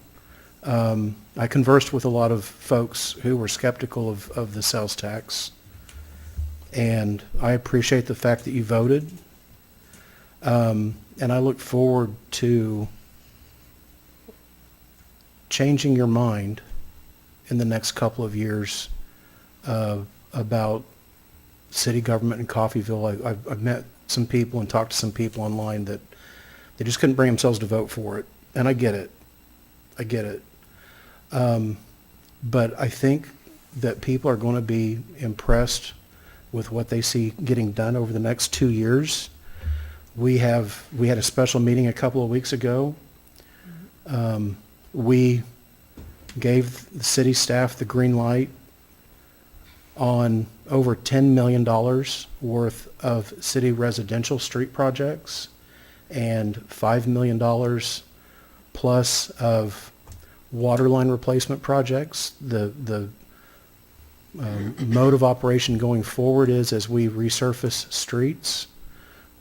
I conversed with a lot of folks who were skeptical of the sales tax, and I appreciate the fact that you voted. And I look forward to changing your mind in the next couple of years about city government in Coffeyville. I've met some people and talked to some people online that they just couldn't bring themselves to vote for it, and I get it. I get it. But I think that people are going to be impressed with what they see getting done over the next 2 years. We had a special meeting a couple of weeks ago. We gave the city staff the green light on over $10 million worth of city residential street projects and $5 million plus of water line replacement projects. The mode of operation going forward is, as we resurface streets,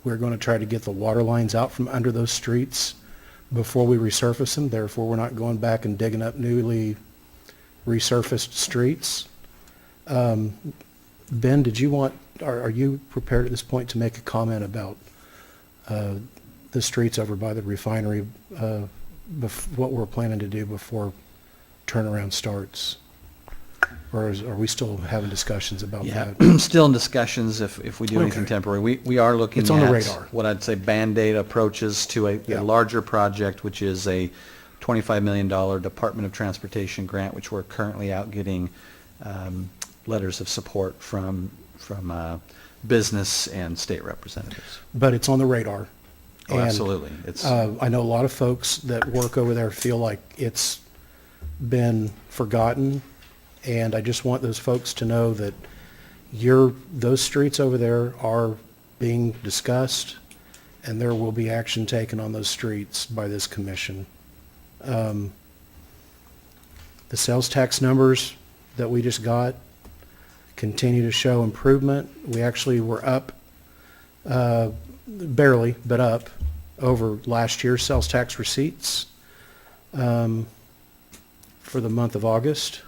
we're going to try to get the water lines out from under those streets before we resurface them. Therefore, we're not going back and digging up newly resurfaced streets. Ben, are you prepared at this point to make a comment about the streets over by the refinery, what we're planning to do before turnaround starts? Or are we still having discussions about that? Still in discussions if we do anything temporary. We are looking It's on the at radar. what I'd say Band-Aid approaches to a larger project, which is a $25 million Department of Transportation grant, which we're currently out getting letters of support from business and state representatives. But it's on the radar. Oh, And, absolutely. I know a lot of folks that work over there feel like it's been forgotten, and I just want those folks to know that those streets over there are being discussed, and there will be action taken on those streets by this commission. The sales tax numbers that we just got continue to show improvement. We actually were up, barely, but up over last year's sales tax receipts for the month of August.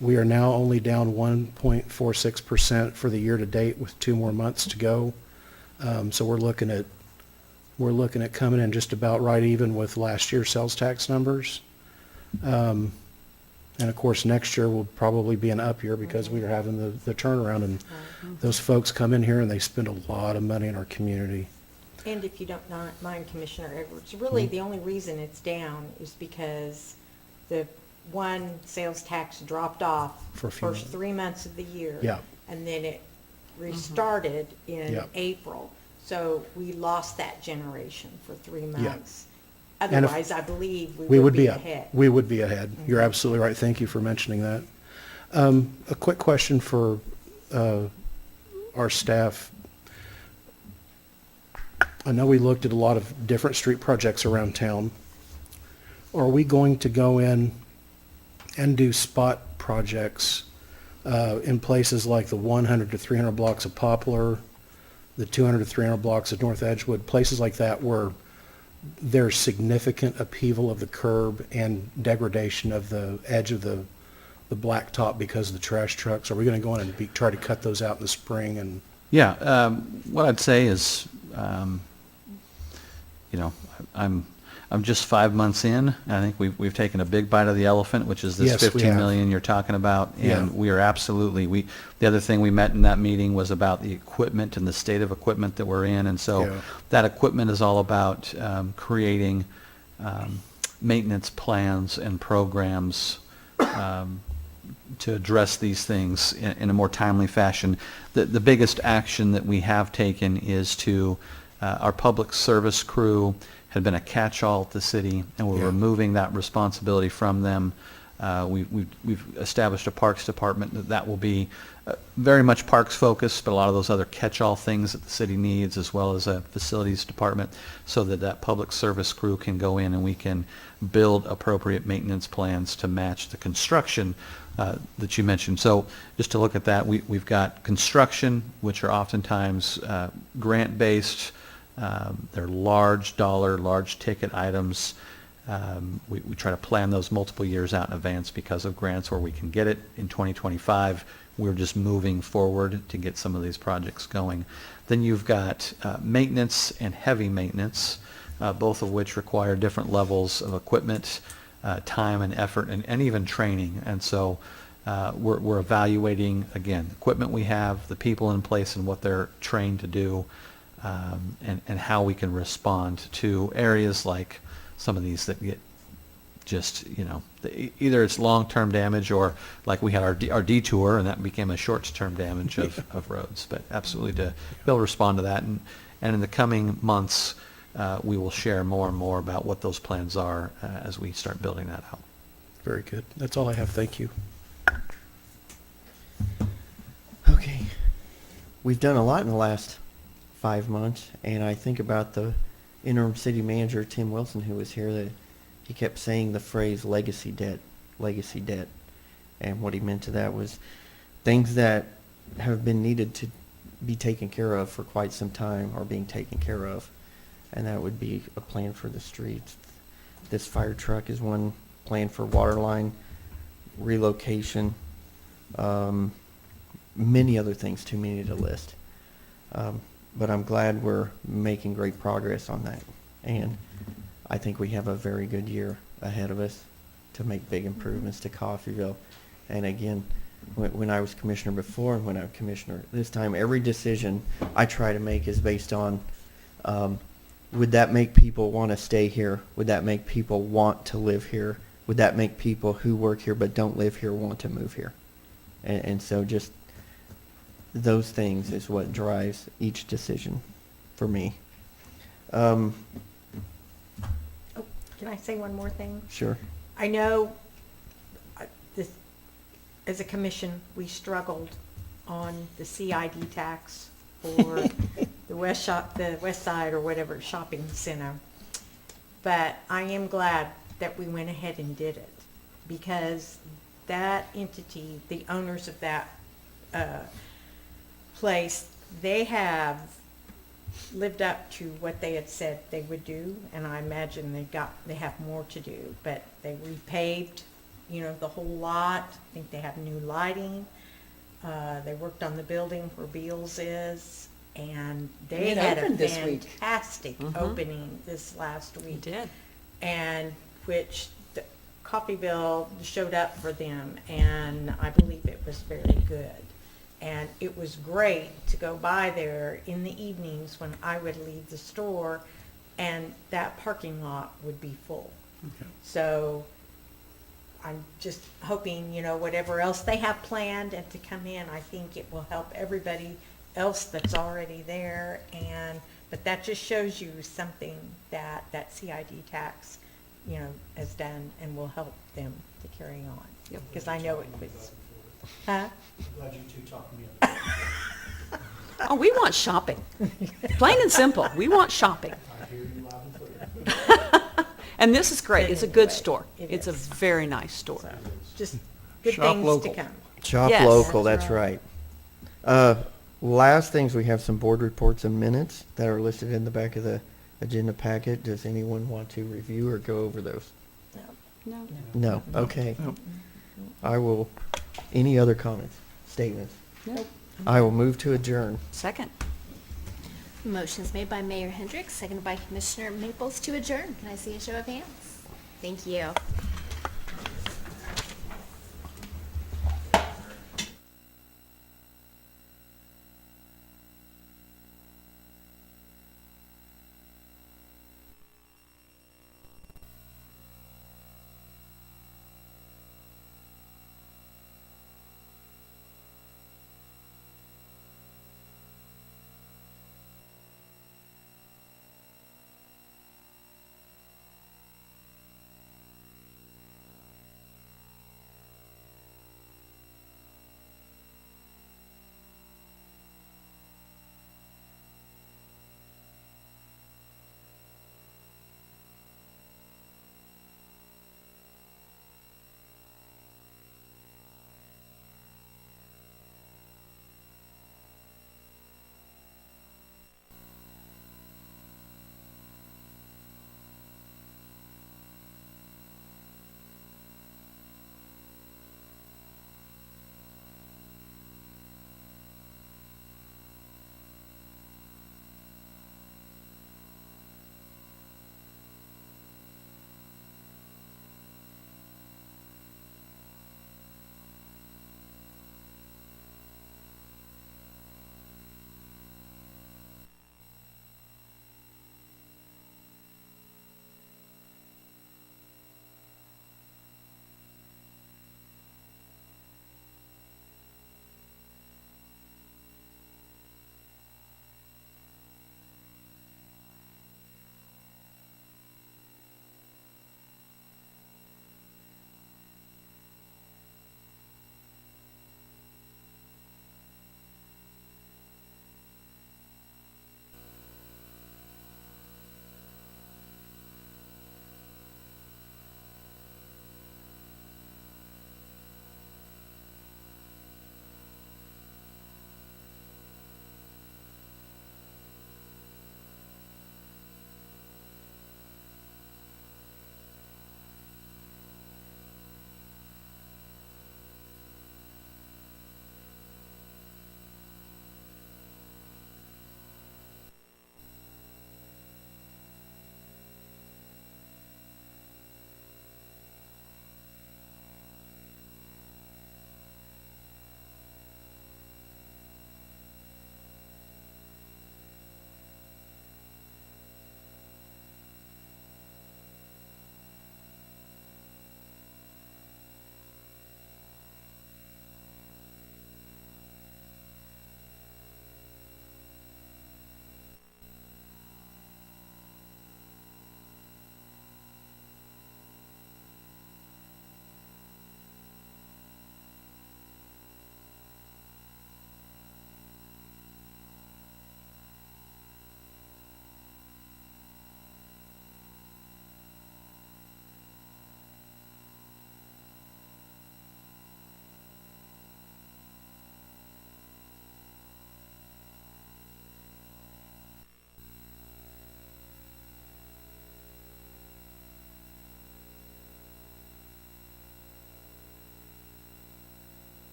We are now only down 1.46% for the year to date, with 2 more months to go. So we're looking at coming in just about right even with last year's sales tax numbers. And of course, next year will probably be an up year because we are having the turnaround, and those folks come in here and they spend a lot of money in our community. And if you don't mind, Commissioner Edwards, really the only reason it's down is because the one sales tax dropped off For a few first months. 3 months of the year. Yeah. And then restarted in Yep. April. So we lost that generation for 3 Yeah. months. And if- Otherwise, I believe We would be, ahead. we would be ahead. You're absolutely right. Thank you for mentioning that. A quick question for our staff. I know we looked at a lot of different street projects around town. Are we going to go in and do spot projects in places like the 100 to 300 blocks of Poplar, the 200 to 300 blocks of North Edgewood, places like that where there's significant upheaval of the curb and degradation of the edge of the blacktop because of the trash trucks? Are we going to go in and try to cut those out in the spring? And Yeah, what I'd say is, I'm just 5 months in. I think we've taken a big bite of the elephant, which is this Yes, we 15 have. million you're talking about. Yeah. And we are absolutely, the other thing we met in that meeting was about the equipment and the state of equipment that we're in. And so Yeah. that equipment is all about creating maintenance plans and programs to address these things in a more timely fashion. The biggest action that we have taken is to, our public service crew had been a catch-all at the city, and we're removing that responsibility from them. We've established a parks department that will be very much parks focused, but a lot of those other catch-all things that the city needs, as well as a facilities department, so that that public service crew can go in and we can build appropriate maintenance plans to match the construction that you mentioned. So just to look at that, we've got construction, which are oftentimes grant-based. They're large dollar, large ticket items. We try to plan those multiple years out in advance because of grants where we can get it in 2025. We're just moving forward to get some of these projects going. Then you've got maintenance and heavy maintenance, both of which require different levels of equipment, time and effort, and even training. And so we're evaluating, again, equipment we have, the people in place and what they're trained to do, and how we can respond to areas like some of these that get just, either it's long-term damage or like we had our detour, and that became a short-term damage of roads. But absolutely to be able to respond to that. And in the coming months, we will share more and more about what those plans are as we start building that out. very good. That's all I have. Thank you. Okay. We've done a lot in the last 5 months, and I think about the interim city manager, Tim Wilson, who was here, that he kept saying the phrase legacy debt, legacy debt. And what he meant to that was things that have been needed to be taken care of for quite some time are being taken care of. And that would be a plan for the streets. This fire truck is one plan for water line relocation, many other things, too many to list. But I'm glad we're making great progress on that. And I think we have a very good year ahead of us to make big improvements to Coffeyville. And again, when I was commissioner before and when I'm commissioner this time, every decision I try to make is based on, would that make people want to stay here? Would that make people want to live here? Would that make people who work here but don't live here want to move here? And so just those things is what drives each decision for me. Oh, can I say one more thing? Sure. I know this, as a commission, we struggled on the CID tax for the west side or whatever shopping center. But I am glad that we went ahead and did it, because that entity, the owners of that place, they have lived up to what they had said they would do, and I imagine they have more to do. But they repaved, the whole lot. I think they have new lighting. They worked on the building where Beals is, and they It had a opened this week. fantastic Mhm. opening this last week. We did. And which Coffeyville showed up for them, and I believe it was very good. And it was great to go by there in the evenings when I would leave the store, and that parking lot would be full. Okay. So I'm just hoping, whatever else they have planned and to come in, I think it will help everybody else that's already there, but that just shows you something that CID tax, has done and will help them to carry on. Yep. Because I know it was, huh? Glad you two talked me up. Oh, we want shopping. Plain and simple, we want shopping. I hear you loud and clear. And this is great. It's a good store. It It's a is. very nice store. Just good Shop things local. to come. Shop Yes. local, That's that's right. Last things, we have some board reports and minutes that are listed in the back of the agenda packet. Does anyone want to review or go over those? No. No, okay. No. I will, any other comments, statements? No. I will move to adjourn. Second. Motion's made by Mayor Hendricks, seconded by Commissioner Maples to adjourn. Can I see a show of hands? Thank you.